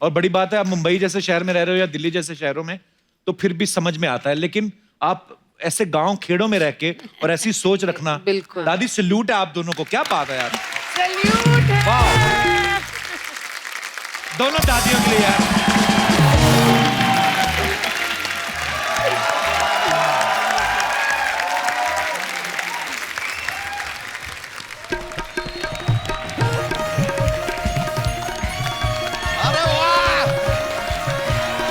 और बड़ी बात है, आप मुंबई जैसे शहर में रह रहे हो या दिल्ली जैसे शहरों में, तो फिर भी समझ में आता है, लेकिन आप ऐसे गांव खेड़ों में रह के और ऐसी सोच रखना, बिल्कुल। दादी सैल्यूट है आप दोनों को, क्या बात है यार। सैल्यूट है। वाह, दोनों दादियों के लिए यार। अरे वाह,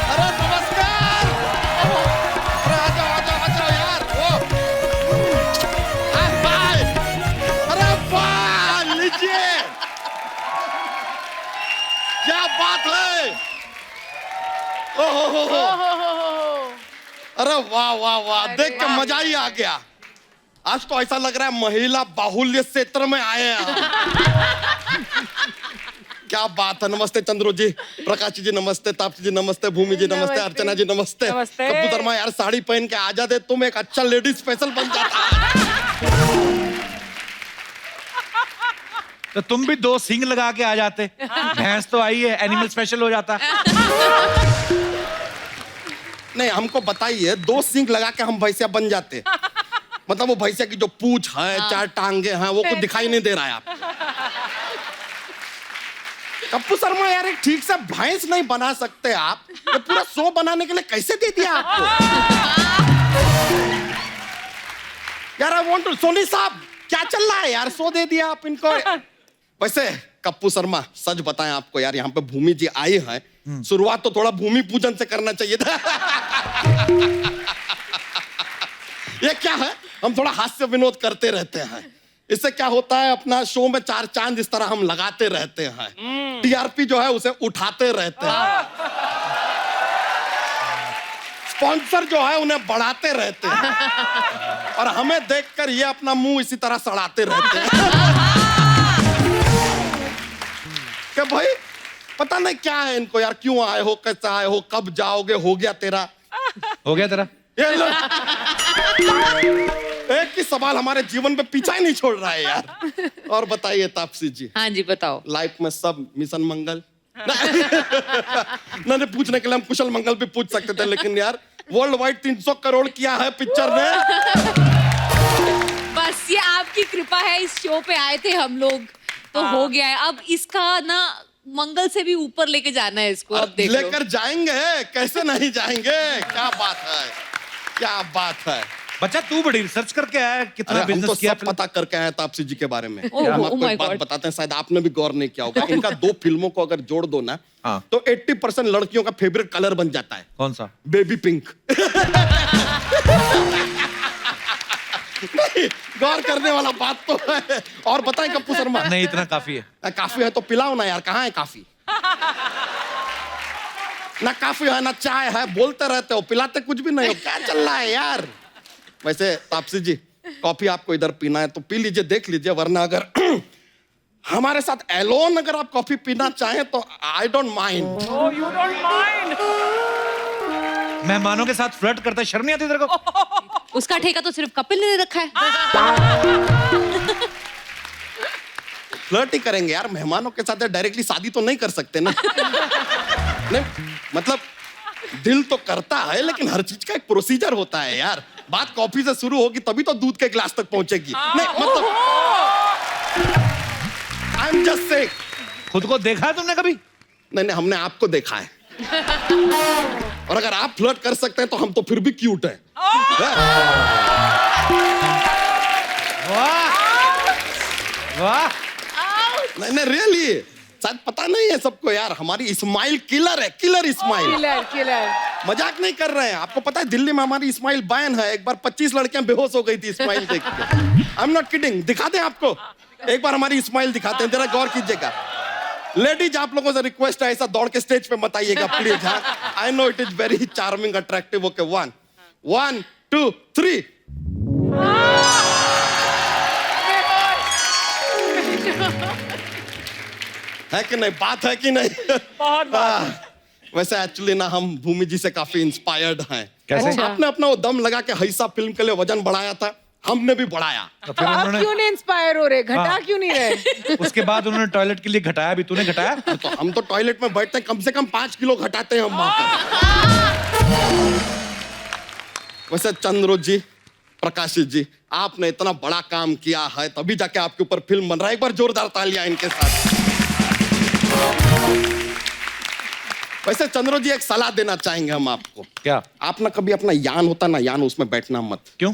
अरे नमस्कार, अरे आ जाओ यार, बाय, अरे वाह, लीजिए, क्या बात है, ओहो, अरे वाह वाह वाह, देख के मजा ही आ गया। आज तो ऐसा लग रहा है महिला बाहुल्य क्षेत्र में आए हैं। क्या बात है। नमस्ते चंद्रो जी, प्रकाश जी नमस्ते, तापसी जी नमस्ते, भूमि जी नमस्ते, अर्चना जी नमस्ते। कपूर शर्मा यार साड़ी पहन के आ जाते, तुम एक अच्छा लेडी स्पेशल बन जाता। तो तुम भी 2 सिंग लगा के आ जाते, भैंस तो आई है, एनिमल स्पेशल हो जाता। नहीं हमको बताइए, 2 सिंग लगा के हम भैंसिया बन जाते, मतलब वो भैंसिया की जो पूंछ है, 4 टांगे हैं, वो कुछ दिखाई नहीं दे रहा है आप। कप्पू शर्मा यार एक ठीक से भैंस नहीं बना सकते आप, ये पूरा शो बनाने के लिए कैसे दे दिया आपको यार। आई वांट टू, सोनी साहब क्या चल रहा है यार, शो दे दिया आप इनको। वैसे कप्पू शर्मा सच बताएं आपको यार, यहाँ पे भूमि जी आई है, शुरुआत तो थोड़ा भूमि पूजन से करना चाहिए था। ये क्या है, हम थोड़ा हास्य विनोद करते रहते हैं। इससे क्या होता है, अपना शो में 4 चांद इस तरह हम लगाते रहते हैं, टीआरपी जो है उसे उठाते रहते हैं, स्पॉन्सर जो है उन्हें बढ़ाते रहते हैं, और हमें देखकर ये अपना मुंह इसी तरह सड़ाते रहते हैं कि भाई पता नहीं क्या है इनको यार, क्यों आए हो, कैसे आए हो, कब जाओगे, हो गया तेरा। ये लो, एक ही सवाल हमारे जीवन में पीछा ही नहीं छोड़ रहा है यार। और बताइए तापसी जी। हाँ जी बताओ। लाइफ में सब मिशन मंगल नहीं पूछने के लिए हम कुशल मंगल भी पूछ सकते थे, लेकिन यार वर्ल्ड वाइड 300 करोड़ किया है पिक्चर ने। बस ये आपकी कृपा है, इस शो पे आए थे हम लोग तो हो गया है। अब इसका ना मंगल से भी ऊपर लेके जाना है इसको। अब देख लेकर जाएंगे, कैसे नहीं जाएंगे। क्या बात है, क्या बात है। बच्चा तू बड़ी रिसर्च करके आया, कितना बिजनेस किया, पता करके आया तापसी जी के बारे में। Oh, हम oh आपको my एक बात God. बताते हैं, शायद आपने भी गौर नहीं किया होगा। इनका 2 फिल्मों को अगर जोड़ दो ना, तो 80% लड़कियों का फेवरेट कलर बन जाता है। कौन सा? Baby pink. नहीं, गौर करने वाला बात तो है। और बताएं कप्पू शर्मा। नहीं, इतना काफी है। काफी है तो पिलाओ ना यार, कहाँ है काफी? ना काफी है ना चाय है, बोलते रहते हो, पिलाते कुछ भी नहीं हो। क्या चल रहा है यार? वैसे तापसी जी, कॉफी आपको इधर पीना है तो पी लीजिए, देख लीजिए, वरना अगर हमारे साथ एलोन अगर आप कॉफी पीना चाहें तो I don't mind. You don't mind. मेहमानों के साथ फ्लर्ट करता है, शर्म नहीं आती तेरे को? उसका ठेका तो सिर्फ कपिल ने रखा है। फ्लर्ट ही करेंगे यार, मेहमानों के साथ डायरेक्टली शादी तो नहीं कर सकते ना। नहीं मतलब दिल तो करता है, लेकिन हर चीज का एक प्रोसीजर होता है यार। बात कॉफी से शुरू होगी तभी तो दूध के गिलास तक पहुंचेगी। नहीं मतलब आई एम जस्ट सेइंग। खुद को देखा है तुमने कभी? नहीं, हमने आपको देखा है। और अगर आप फ्लर्ट कर सकते हैं तो हम तो फिर भी क्यूट हैं। वाह वाह। नहीं रियली, शायद पता नहीं है सबको यार, हमारी स्माइल किलर है, किलर स्माइल। किलर मजाक नहीं कर रहे हैं। आपको पता है दिल्ली में हमारी स्माइल बैन है। एक बार 25 लड़कियां बेहोश हो गई थी स्माइल देख के। I am not kidding. दिखा दें आपको, एक बार हमारी स्माइल दिखाते हैं, जरा गौर कीजिएगा। लेडीज, आप लोगों से रिक्वेस्ट है, ऐसा दौड़ के स्टेज पे मत आइएगा please. I know it is very charming, attractive. Okay, 1 2 3। है कि नहीं, बात है कि नहीं? बहुत बात। वैसे एक्चुअली ना हम भूमि जी से काफी इंस्पायर्ड हैं। कैसे? आपने अपना वो दम लगा के हैसा फिल्म के लिए वजन बढ़ाया था, हमने भी बढ़ाया। तो फिर आप उन्होंने क्यों नहीं इंस्पायर हो रहे, घटा क्यों नहीं रहे? उसके बाद उन्होंने टॉयलेट के लिए घटाया भी, तूने घटाया? तो हम तो टॉयलेट में बैठते हैं, कम से कम 5 किलो घटाते हैं हम वहां पर। वैसे चंद्रो जी, प्रकाश जी, आपने इतना बड़ा काम किया है, तभी जाके आपके ऊपर फिल्म बन रहा है। एक बार जोरदार तालियां इनके साथ। वैसे चंद्रो जी, एक सलाह देना चाहेंगे हम आपको। क्या? आप ना कभी अपना यान होता ना, यान, उसमें बैठना मत। क्यों?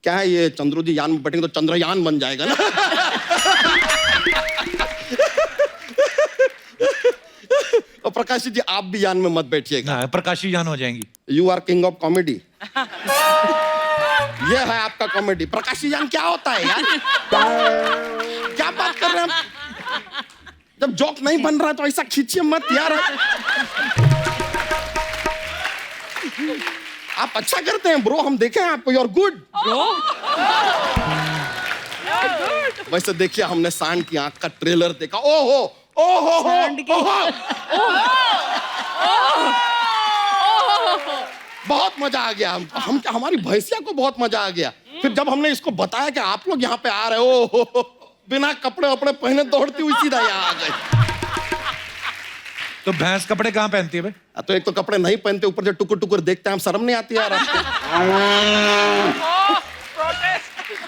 क्या है ये, चंद्रो जी यान में बैठेंगे तो चंद्रयान बन जाएगा ना। और प्रकाश जी, आप भी यान में मत बैठिएगा। प्रकाशी यान हो जाएंगी। You are king of comedy. ये है आपका कॉमेडी। प्रकाशी यान क्या होता है यार? क्या बात कर रहे हैं आप? जब जोक नहीं बन रहा है तो ऐसा खींचिए मत यार। आप अच्छा करते हैं ब्रो, हम देखे हैं आपको। You are good bro. वैसे देखिए, हमने सांड की आंख का ट्रेलर देखा। ओहो ओहो बहुत मजा आ गया। हम हमारी भैंसिया को बहुत मजा आ गया। फिर जब हमने इसको बताया कि आप लोग यहाँ पे आ रहे हो, बिना कपड़े वपड़े पहने दौड़ती हुई सीधा यहाँ आ गए। तो भैंस कपड़े कहाँ पहनती है बे? तो एक तो कपड़े नहीं पहनते, ऊपर जो टुकुर टुकुर देखते हैं, हम शर्म नहीं आती यार आपको?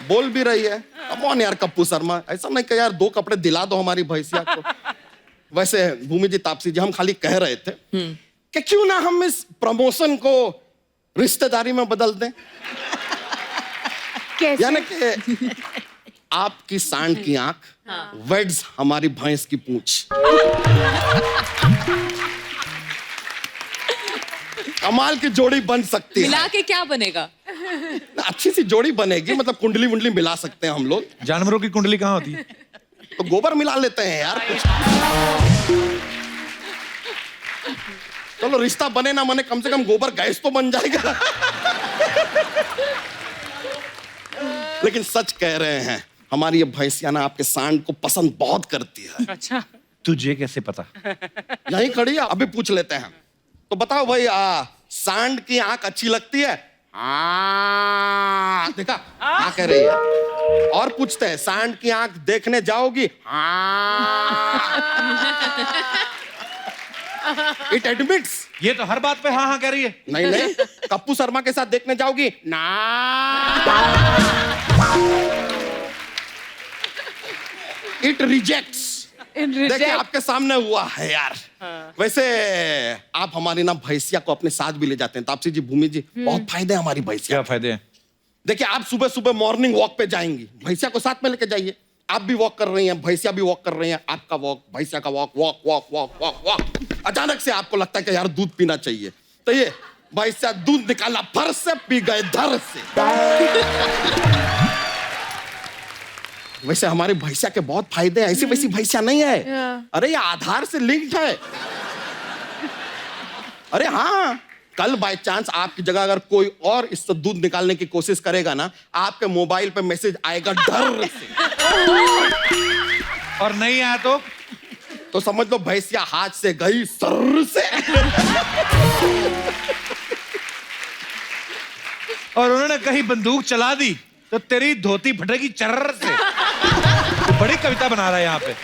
बोल भी रही है। कौन यार कप्पू शर्मा, ऐसा नहीं कह यार, 2 कपड़े दिला दो हमारी भैंसिया को। वैसे भूमि जी, तापसी जी, हम खाली कह रहे थे कि क्यों ना हम इस प्रमोशन को रिश्तेदारी में बदल दें। यानी कि आपकी सांड की आंख वेड्स हमारी भैंस की पूंछ। कमाल की जोड़ी बन सकती है। मिला के क्या बनेगा? अच्छी सी जोड़ी बनेगी, मतलब कुंडली वुंडली मिला सकते हैं हम लोग। जानवरों की कुंडली कहाँ होती है? तो गोबर मिला लेते हैं यार कुछ। चलो रिश्ता बने ना बने, कम से कम गोबर गैस तो बन जाएगा। लेकिन सच कह रहे हैं, हमारी ये भैंसिया ना आपके सांड को पसंद बहुत करती है। अच्छा, तुझे कैसे पता? यही खड़ी है, अभी पूछ लेते हैं। तो बताओ भाई, सांड की आंख अच्छी लगती है? देखा हाँ कह रही है। और पूछते हैं, सांड की आंख देखने जाओगी? It admits. ये तो हर बात पे हाँ हाँ कह रही है। नहीं नहीं, कप्पू शर्मा के साथ देखने जाओगी? ना। It rejects. देखिए आपके सामने हुआ है यार। वैसे आप हमारी ना भैंसिया को अपने साथ भी ले जाते हैं तापसी जी, भूमि जी, बहुत फायदे हैं हमारी भैंसिया। क्या फायदे हैं? देखिए आप सुबह सुबह मॉर्निंग वॉक पे जाएंगी, भैंसिया को साथ में लेके जाइए। आप भी वॉक कर रही हैं, भैंसिया भी वॉक कर रही हैं, आपका वॉक, भैंसिया का walk, walk walk walk walk walk. अचानक से आपको लगता है कि यार दूध पीना चाहिए, तो ये भैंसिया दूध निकाला फर से, पी गए धर से। वैसे हमारे भैंसिया के बहुत फायदे हैं, ऐसी वैसी भैंसिया नहीं है। अरे ये आधार से लिंक्ड है। अरे हाँ, कल बाय चांस आपकी जगह अगर कोई और इससे दूध निकालने की कोशिश करेगा ना, आपके मोबाइल पे मैसेज आएगा डर से। और नहीं आया तो समझ लो भैंसिया हाथ से गई सर से। और उन्होंने कहीं बंदूक चला दी तो तेरी धोती फटेगी चर्र से। तो बड़ी कविता बना रहा है यहाँ पे।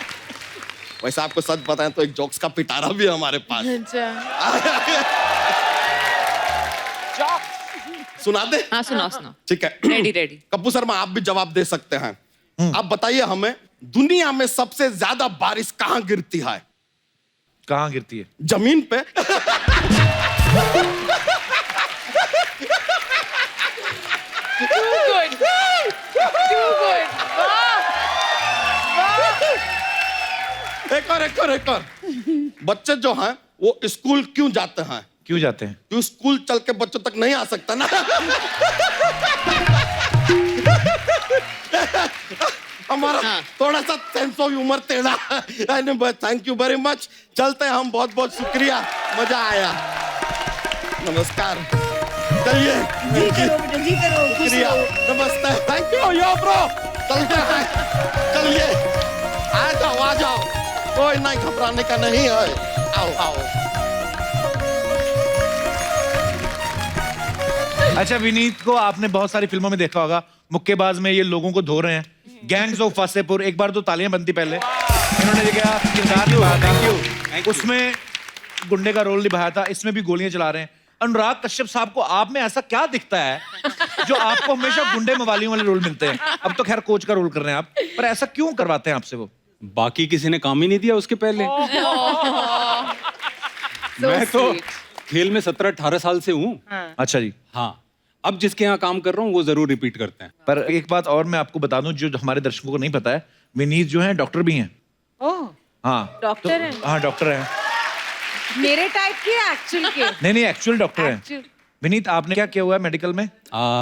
वैसे आपको सच बताएं तो एक जोक्स का पिटारा भी है हमारे पास। सुना दे? हाँ सुनाओ सुनाओ। ठीक है, रेडी रेडी। कप्पू शर्मा आप भी जवाब दे सकते हैं। आप बताइए हमें, दुनिया में सबसे ज्यादा बारिश कहाँ गिरती है? कहाँ गिरती है? जमीन पे। एक और। बच्चे जो हैं वो स्कूल क्यों जाते हैं? क्यों जाते हैं? क्यों स्कूल चल के बच्चों तक नहीं आ सकता ना। हमारा थोड़ा सा सेंस ऑफ ह्यूमर टेढ़ा। Thank you very much. चलते हैं हम, बहुत बहुत शुक्रिया, मजा आया। नमस्कार। चलिए शुक्रिया, नमस्ते, थैंक यू यो ब्रो। चलते हैं, चलिए आ जाओ, कोई नहीं घबराने का नहीं है। आओ। अच्छा, विनीत को आपने बहुत सारी फिल्मों में देखा होगा, मुक्केबाज में ये लोगों को धो रहे हैं। गैंग्स ऑफ वासेपुर, एक बार तो तालियां बनती पहले। इन्होंने क्या किरदार निभाया था, उसमें गुंडे का रोल निभाया था, इसमें भी गोलियां चला रहे हैं। अनुराग कश्यप साहब को आप में ऐसा क्या दिखता है जो आपको हमेशा गुंडे मवालियों वाले रोल मिलते हैं? अब तो खैर कोच का रोल कर रहे हैं आप, पर ऐसा क्यों करवाते हैं आपसे वो? बाकी किसी ने काम ही नहीं दिया उसके पहले। मैं तो खेल में 17-18 साल से हूँ। अच्छा जी। हाँ, अब जिसके यहाँ काम कर रहा हूँ वो जरूर रिपीट करते हैं। पर एक बात और मैं आपको बता दूं जो हमारे दर्शकों को नहीं पता है, विनीत जो है डॉक्टर भी हैं। हाँ डॉक्टर हैं? हाँ डॉक्टर हैं। मेरे टाइप के एक्चुअल के? नहीं एक्चुअल डॉक्टर हैं। विनीत आपने क्या किया हुआ है मेडिकल में?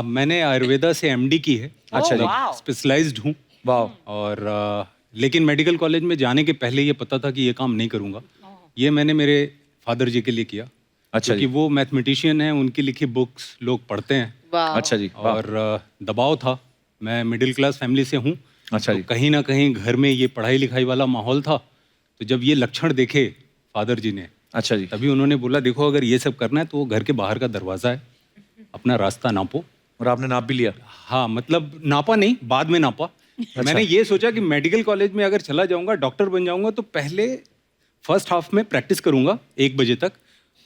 मैंने आयुर्वेदा से MD की है। अच्छा जी। स्पेशलाइज्ड हूँ। वाह। और लेकिन मेडिकल कॉलेज में जाने के पहले ये पता था कि ये काम नहीं करूँगा। ये मैंने मेरे फादर जी के लिए किया। अच्छा क्योंकि वो मैथमेटिशियन हैं, उनकी लिखी बुक्स लोग पढ़ते हैं। अच्छा जी। और दबाव था, मैं मिडिल क्लास फैमिली से हूँ। अच्छा तो कहीं ना कहीं घर में ये पढ़ाई लिखाई वाला माहौल था, तो जब ये लक्षण देखे फादर जी ने, अच्छा जी, तभी उन्होंने बोला देखो अगर ये सब करना है तो वो घर के बाहर का दरवाजा है, अपना रास्ता नापो। और आपने नाप भी लिया? हाँ, मतलब नापा नहीं, बाद में नापा। अच्छा। मैंने ये सोचा कि मेडिकल कॉलेज में अगर चला जाऊंगा, डॉक्टर बन जाऊंगा, तो पहले फर्स्ट हाफ में प्रैक्टिस करूंगा 1 बजे तक,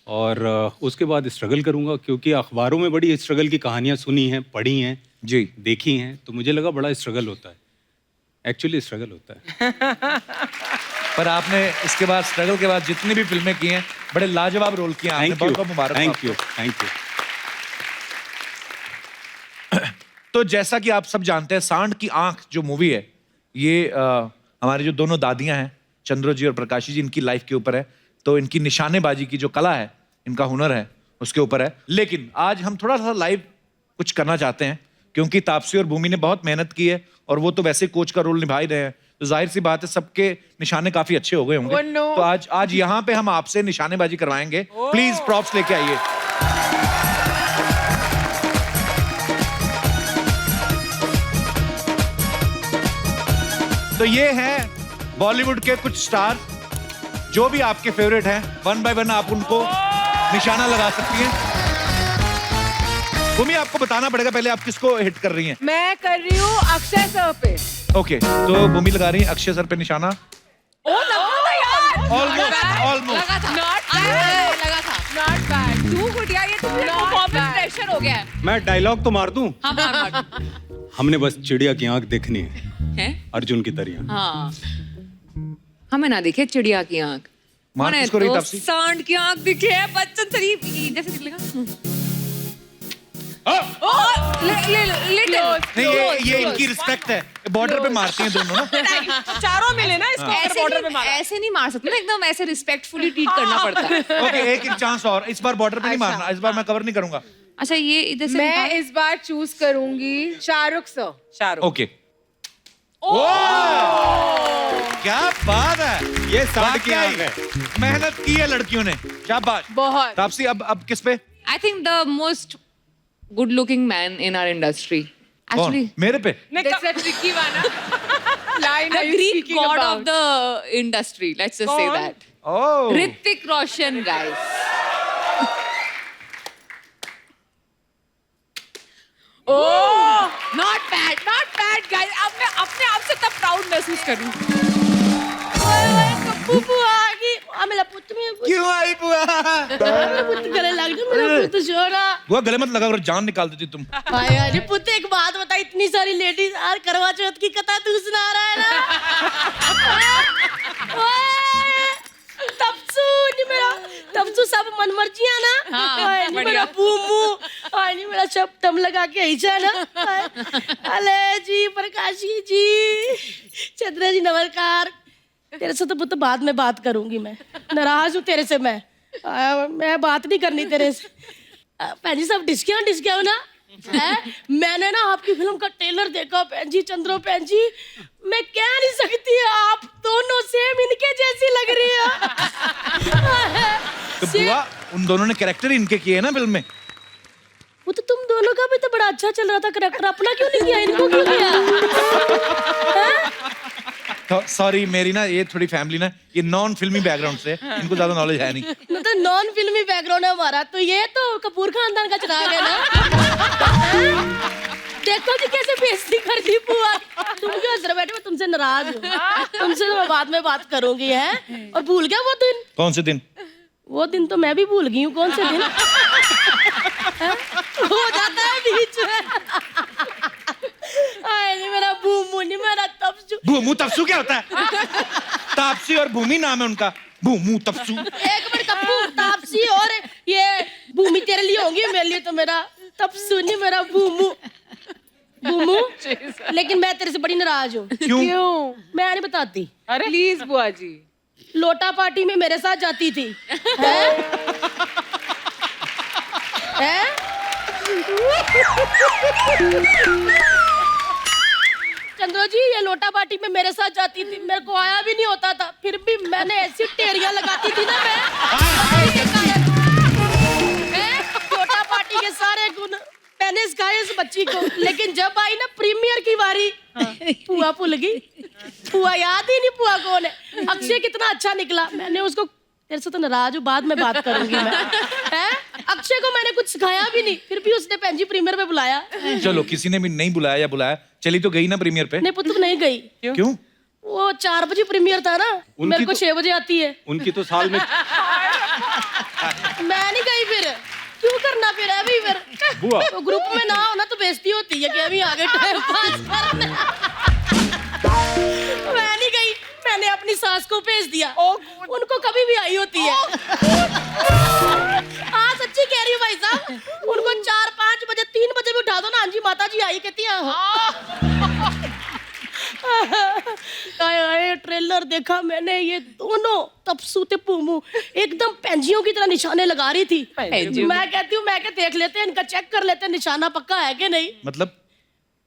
और उसके बाद स्ट्रगल करूंगा, क्योंकि अखबारों में बड़ी स्ट्रगल की कहानियां सुनी हैं, पढ़ी हैं जी, देखी हैं, तो मुझे लगा बड़ा स्ट्रगल होता है। एक्चुअली स्ट्रगल होता है। पर आपने इसके बाद स्ट्रगल के बाद जितनी भी फिल्में की हैं, बड़े लाजवाब रोल किए हैं। Thank you, Mubarak. Thank you, thank you. तो जैसा कि आप सब जानते हैं, सांड की आंख जो मूवी है, ये हमारी जो दोनों दादियां हैं, चंद्रो जी और प्रकाशी जी, इनकी लाइफ के ऊपर है। तो इनकी निशानेबाजी की जो कला है, इनका हुनर है, उसके ऊपर है। लेकिन आज हम थोड़ा सा लाइव कुछ करना चाहते हैं, क्योंकि तापसी और भूमि ने बहुत मेहनत की है और वो तो वैसे कोच का रोल निभा ही रहे हैं, तो जाहिर सी बात है सबके निशाने काफी अच्छे हो गए होंगे। Oh, no. तो आज यहाँ पे हम आपसे निशानेबाजी करवाएंगे। प्लीज प्रॉप्स लेके आइए। तो ये हैं बॉलीवुड के कुछ स्टार, जो भी आपके फेवरेट हैं, वन बाय वन आप उनको निशाना लगा सकती हैं। भूमि, आपको बताना पड़ेगा पहले आप किसको हिट कर रही हैं। मैं कर रही हूँ अक्षय सर पे। ओके, तो भूमि लगा रही है अक्षय सर पे निशाना। लगा था। Not bad. Too good यार, ये तो performance pressure हो गया है। मैं डायलॉग तो मार दूं? हाँ, मार। हमने बस चिड़िया की आंख देखनी है, हैं? अर्जुन की तरह। हाँ, हमें ना दिखे चिड़िया की आंख, मार हमें किसको रही तो तापसी? सांड की आंख दिखे है। बच्चन शरीफ जैसे निकलेगा। नहीं, ये इनकी रिस्पेक्ट है, बॉर्डर पे मारती हैं दोनों ना। चारों मिले ना इसको बॉर्डर पे मारा। ऐसे नहीं मार सकते ना, एकदम ऐसे रिस्पेक्टफुली ट्रीट करना पड़ता है। ओके, एक चांस और, इस बार बॉर्डर पे नहीं मारना, इस बार मैं कवर नहीं करूंगा। अच्छा, ये इधर से मैं इस बार चूज करूंगी शाहरुख सर। शाहरुख। ओके। क्या बात है, ये सांड की आंख है। मेहनत की है लड़कियों ने, शाबाश। बहुत। तापसी, अब किस पे? I think the most good looking man in our industry actually मेरे पे? That's a tricky one. Line the are you Greek speaking god about? of the industry, let's just say that. Oh. Hrithik Roshan, guys. Oh, not bad guys. अब मैं अपने आप से तब प्राउड महसूस करूं। बुआ आ गई, मेरा पुत्र में क्यों आई बुआ? मेरा पुत्र गले लग गया, मेरा पुत्र छोड़ा। बुआ गले मत लगा, जान निकाल देती तुम। अरे पुत्र, एक बात बता, इतनी सारी लेडीज यार करवा चौथ की कथा तू सुना रहा है ना? तपसू सब मनमर्जियां ना। हाँ, नहीं मेरा बूमू, नहीं मेरा सब दम लगा के ऐसा ना। अले जी, प्रकाशी जी, चंद्र जी, नमस्कार। तेरे से तो पुत्र बाद में बात करूंगी, मैं नाराज हूँ तेरे से। मैं बात नहीं करनी तेरे से। भैन जी सब डिस्किया ना है। मैंने ना आपकी फिल्म का ट्रेलर देखा भैन जी, चंद्रो भैन जी, मैं कह नहीं सकती, आप दोनों सेम इनके जैसी लग रही है। तो बुआ, उन दोनों ने कैरेक्टर इनके किए ना फिल्म में। वो तो तुम दोनों का भी तो बड़ा अच्छा चल रहा था कैरेक्टर, अपना क्यों नहीं किया, इनको क्यों किया? सॉरी, मेरी ना ये थोड़ी फैमिली ना ये नॉन फिल्मी बैकग्राउंड से, इनको ज्यादा नॉलेज है नहीं। मतलब नॉन फिल्मी बैकग्राउंड है हमारा, तो ये तो कपूर खानदान का चिराग है ना। देखो जी कैसे बेइज्जती कर दी बुआ। तुम क्यों हंस रहे बैठे, मैं तुमसे नाराज हूँ। तुमसे तो मैं बाद में बात करूंगी है। और भूल गया वो दिन? कौन से दिन? वो दिन तो मैं भी भूल गई हूँ, कौन से दिन? हो जाता है बीच में। नहीं मेरा बूमू, नहीं मेरा तपसू। भूमू तपसू क्या होता है? तापसी और भूमि नाम है उनका, भूमू तपसू। एक मिनट कपूर, तापसी और ये भूमि तेरे लिए होंगी, मेरे लिए तो मेरा तपसू, नहीं मेरा बूमू। बूमू, लेकिन मैं तेरे से बड़ी नाराज हूँ। क्यों? मैं नहीं बताती। अरे प्लीज बुआ जी। लोटा पार्टी में मेरे साथ जाती थी। हैं? चंद्रो जी, ये लोटा पार्टी में मेरे साथ जाती थी, मेरे को आया भी नहीं होता था, फिर भी मैंने ऐसी टेरियां लगाती थी ना मैं। लोटा पार्टी के सारे गुण मैंने सिखाए इस बच्ची को, लेकिन जब आई ना प्रीमियर की बारी, पुआ भूल गई। पुआ याद ही नहीं, पुआ कौन है। अक्षय कितना अच्छा निकला, मैंने उसको, तेरे से तो नाराज हूँ, बाद में बात करूंगी मैं। अक्षय को मैंने कुछ सिखाया भी नहीं, फिर भी उसने भैन जी प्रीमियर पे बुलाया। चलो, किसी ने भी नहीं बुलाया या बुलाया, चली तो गई ना प्रीमियर पे। नहीं पुत्र, नहीं गई। क्यों? वो 4 बजे प्रीमियर था ना, मेरे को 6 बजे आती है। उनकी तो साल में मैं नहीं गई, फिर क्यों करना फिर है भी फिर। बुआ, तो ग्रुप में ना होना तो बेइज्जती होती है कि अभी आगे टाइम पास करना। मैं नहीं गई, मैंने अपनी सास को भेज दिया। उनको कभी भी आई होती है। हाँ सच्ची कह रही हूँ भाई साहब, उनको 4, 5 बजे, 3 बजे भी उठा दो ना, हाँ जी माता जी आई, कहती है आए ट्रेलर देखा मैंने, ये दोनों तपसू ते पूमू एकदम पेंजियों की तरह निशाने लगा रही थी। मैं कहती हूँ मैं क्या देख लेते हैं इनका, चेक कर लेते हैं निशाना पक्का है कि नहीं।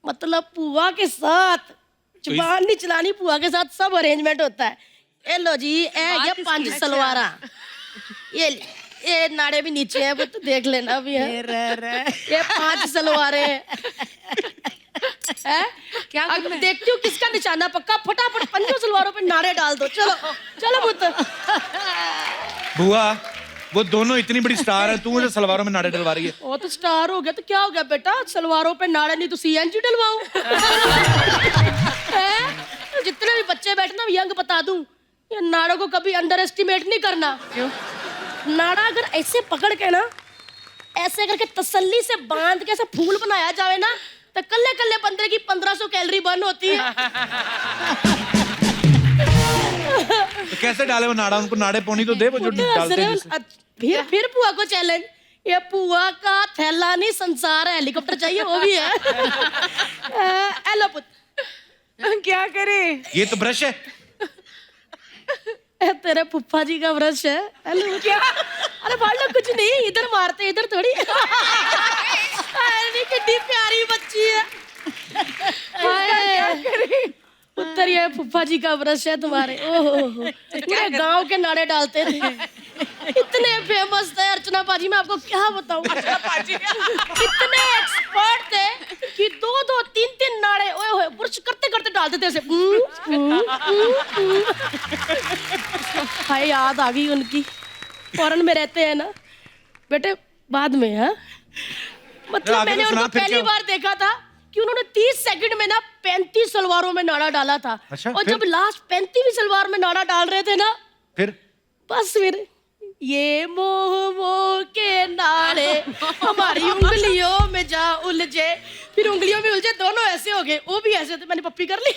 मतलब पुआ के साथ जुबान नहीं चलानी, पुआ के साथ सब अरेंजमेंट होता है। ए लो जी, ये 5 सलवारा, ये नाड़े भी नीचे है, वो तो देख लेना भी है। ये 5 सलवारे है। क्या अब देखती हूँ किसका निशाना पक्का, फटाफट 5 सलवारों पे नाड़े डाल दो। चलो चलो पुत्र। बुआ वो दोनों इतनी बड़ी स्टार है, तू मुझे सलवारों में नाड़े डलवा रही है। वो तो स्टार हो गया तो क्या हो गया बेटा, सलवारों पे नाड़े नहीं तो सीएनजी डलवाऊं। जितने भी बच्चे बैठे ना यंग बता दूं, ये नाड़ों को कभी अंडर एस्टिमेट नहीं करना। क्यों? नाड़ा अगर ऐसे पकड़ के ना, ऐसे करके तसल्ली से बांध के ऐसे फूल बनाया जाए ना, तो कल्ले कल्ले बंदे की 1500 कैलोरी बर्न होती है। तो कैसे डाले वो नाड़ा, उनको नाड़े पौनी तो दे वो जो डालते हैं। फिर पुआ को चैलेंज, ये पुआ का थैला नहीं संसार है, हेलीकॉप्टर चाहिए वो भी है। हेलो पुत्र, क्या करे? ये तो ब्रश है। तेरे पुप्पा जी का ब्रश है। हेलो क्या? अरे भाड़ कुछ नहीं, इधर मारते इधर थोड़ी। अरे कितनी प्यारी बच्ची है। क्या करे? उत्तर ये पुप्पा जी का ब्रश है तुम्हारे। ओहो पूरे गांव के नाड़े डालते थे, इतने फेमस थे अर्चना पाजी, मैं आपको क्या बताऊं। इतने एक्सपर्ट थे कि 2-2, 3-3 नाड़े ओए होए ब्रश करते करते डालते थे ऐसे। हाय याद आ गई उनकी, फॉरेन में रहते हैं ना बेटे, बाद में है। मतलब मैंने उनको पहली बार देखा था कि उन्होंने 30 सेकंड में ना 35 सलवारों में नाड़ा डाला था। अच्छा, और जब लास्ट 35वीं सलवार में नाड़ा डाल रहे थे ना, फिर ये मोह मोह के नाड़े हमारी उंगलियों में जा उलझे, फिर उंगलियों में उलझे दोनों ऐसे हो गए, वो भी ऐसे थे। मैंने पप्पी कर ली।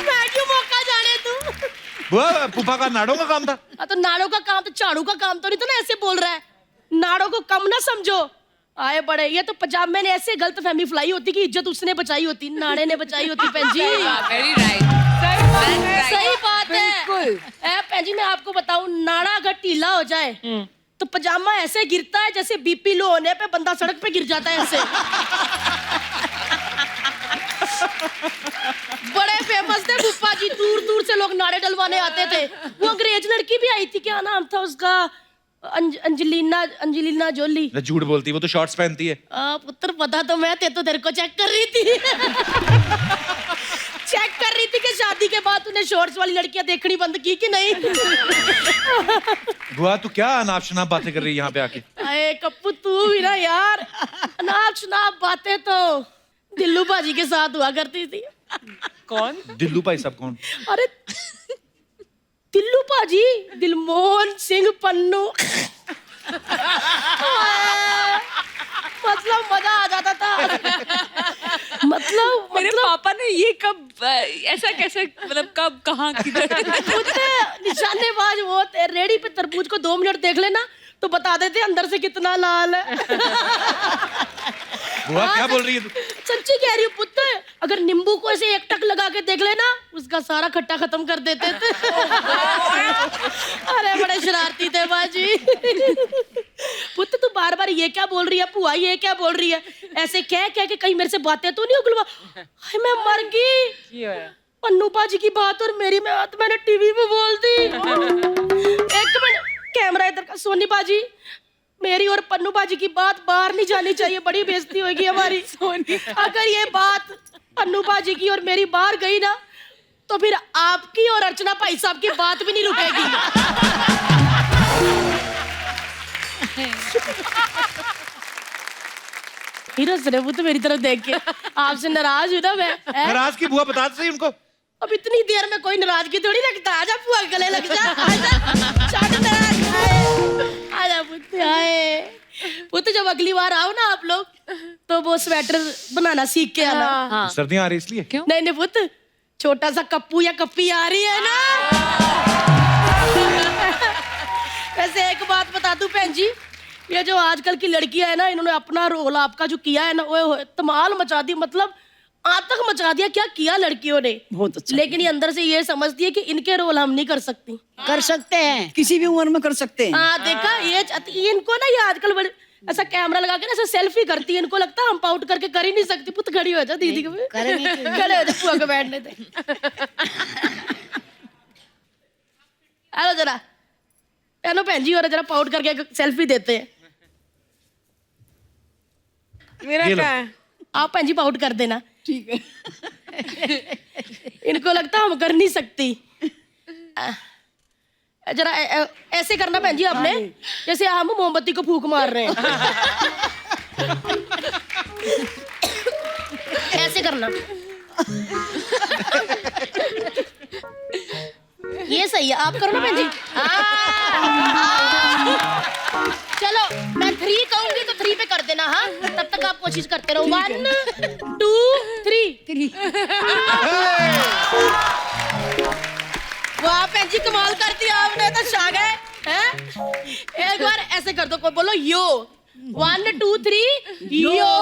मैं क्यों मौका जाने तू। बुआ पुप्पा का नाड़ों का काम था। तो नाड़ों का काम तो झाड़ू का काम तो नहीं था ना, ऐसे बोल रहा है। नाड़ों को कम ना समझो, आए बड़े। ये तो पंजाब में ऐसे गलत फहमी फैलाई होती कि इज्जत उसने बचाई होती, नाड़े ने बचाई होती। पेंजी वेरी राइट, सही बात है। पेंजी मैं आपको बताऊं, नाड़ा अगर ढीला हो जाए तो पजामा ऐसे गिरता है जैसे बीपी लो होने पे बंदा सड़क पे गिर जाता है ऐसे। बड़े फेमस थे पुप्पा जी, दूर दूर से लोग नाड़े डलवाने आते थे। वो अंग्रेज लड़की भी आई थी, क्या नाम था उसका, अंजलिना जोली। झूठ बोलती, वो तो शॉर्ट्स पहनती है। पुत्र पता तो मैं, तेरे को चेक कर रही थी। चेक कर रही थी कि शादी के बाद तूने शॉर्ट्स वाली लड़कियां देखनी बंद की कि नहीं। बुआ तू क्या अनाप शनाप बातें कर रही है यहाँ पे आके। अरे कप्पू तू भी ना यार, अनाप शनाप बातें तो दिल्लू भाजी के साथ हुआ करती थी। कौन? दिल्लू भाई साहब कौन? अरे दिल्लू भाजी, दिलमोहन सिंह पन्नू। मतलब मजा आ जाता था। मतलब मेरे पापा ने ये कब ऐसा कैसे, मतलब कब कहाँ किधर? निशानेबाज वो थे, रेडी पे तरबूज को 2 मिनट देख लेना तो बता देते अंदर से कितना लाल है। बुआ क्या बोल रही है तू? सच्ची कह रही हूँ पुत्र, अगर नींबू को ऐसे एक टक लगा के देख लेना उसका सारा खट्टा खत्म कर देते थे। अरे बड़े शरारती थे बाजी। पुत्र तू बार बार ये क्या बोल रही है, पुआ ये क्या बोल रही है, ऐसे कह के कहीं मेरे से बातें तो नहीं उगलवा। मैं मर गई। पन्नू बाजी की बात और मेरी बात मैंने टीवी पे बोल दी। एक मिनट, कैमरा इधर का। सोनी बाजी, मेरी और पन्नू बाजी की बात बाहर नहीं जानी चाहिए, बड़ी बेइज्जती होगी हमारी। सोनी, अगर ये बात पन्नू बाजी की और मेरी बाहर गई ना तो फिर आपकी और अर्चना भाई साहब की बात भी नहीं रुकेगी। हीरोज रे वो तो मेरी तरफ देख के आपसे नाराज हुई ना मैं। नाराज की बुआ बता सही उनको। अब इतनी देर में कोई नाराजगी थोड़ी रखता। आजा बुआ गले लग जा, आजा चाट नाराज, आजा पुत्र। आए पुत्र, जब अगली बार आओ ना आप लोग तो वो स्वेटर बनाना सीख के आना। हाँ। सर्दियां आ रही इसलिए। क्यों? नहीं पुत्र, छोटा सा कप्पू या कप्पी आ रही है ना। वैसे एक बात बता दूं बहन जी, ये जो आजकल की लड़कियां है ना, इन्होंने अपना रोल आपका जो किया है ना, वो धमाल मचा दी। मतलब आतंक मचा दिया, क्या किया लड़कियों ने। बहुत अच्छा। लेकिन ये अंदर से ये समझती है कि इनके रोल हम नहीं कर सकती। कर सकते हैं, किसी भी उम्र में कर सकते हैं। हाँ देखा, ये इनको ना, ये आजकल बड़े ऐसा कैमरा लगा के ना ऐसा सेल्फी करती है, इनको लगता है हम पाउट करके कर ही नहीं सकती। पुत खड़ी हो जा दीदी को, खड़े हो जा पुआ को बैठने दे। हेलो जरा एनो भैन जी, और जरा पाउट करके सेल्फी देते हैं। मेरा क्या है? आप भैन जी पाउट कर देना। ठीक है। इनको लगता हम कर नहीं सकती। जरा ऐसे करना भैन जी आपने, जैसे हम मोमबत्ती को फूंक मार रहे हैं। ऐसे करना, ये सही है। आप करो ना भैन जी। चलो मैं 3 कहूंगी तो 3 पे कर देना। हाँ, तब तक आप कोशिश करते रहो। 1 2 3। वाह भैन जी, कमाल कर दिया आपने तो, छा गए हैं। एक बार ऐसे कर दो, कोई बोलो यो। 1 2 3 यो।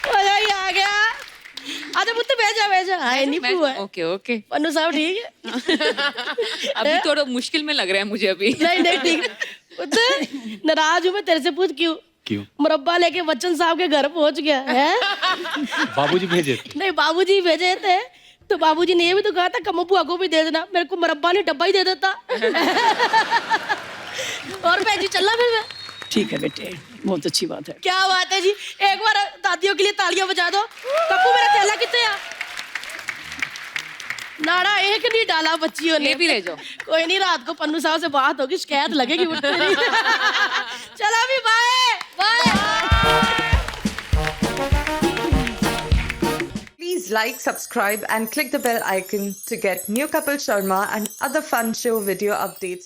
मजा ही आ गया। आजा मुझे भेजा आए नहीं हुआ। ओके ओके, पन्नू साहब ठीक है। अभी थोड़ा मुश्किल में लग रहा है मुझे अभी। नहीं ठीक। नाराज हूँ मैं तेरे से, पूछ क्यों? मुरब्बा लेके बच्चन साहब के घर पहुंच गया है। बाबूजी भेजे थे। नहीं, बाबूजी भेजे थे तो बाबूजी ने ये भी तो कहा था कम्मो बुआ को भी दे देना। मेरे को मुरब्बा ने डब्बा ही दे देता। और भैन जी चलना फिर मैं। ठीक है बेटे, बहुत अच्छी बात है। क्या बात है जी, एक बार दादियों के लिए तालियां बजा दो। पप्पू मेरा थैला कितने आ? नाड़ा एक नहीं डाला बच्चियों ने। ये भी ले जाओ। कोई नहीं, रात को पन्नू साहब से बात होगी, शिकायत लगेगी मुझसे। चलो अभी bye bye. Please like, subscribe and click the bell icon to get new Kapil Sharma and other fun show video updates.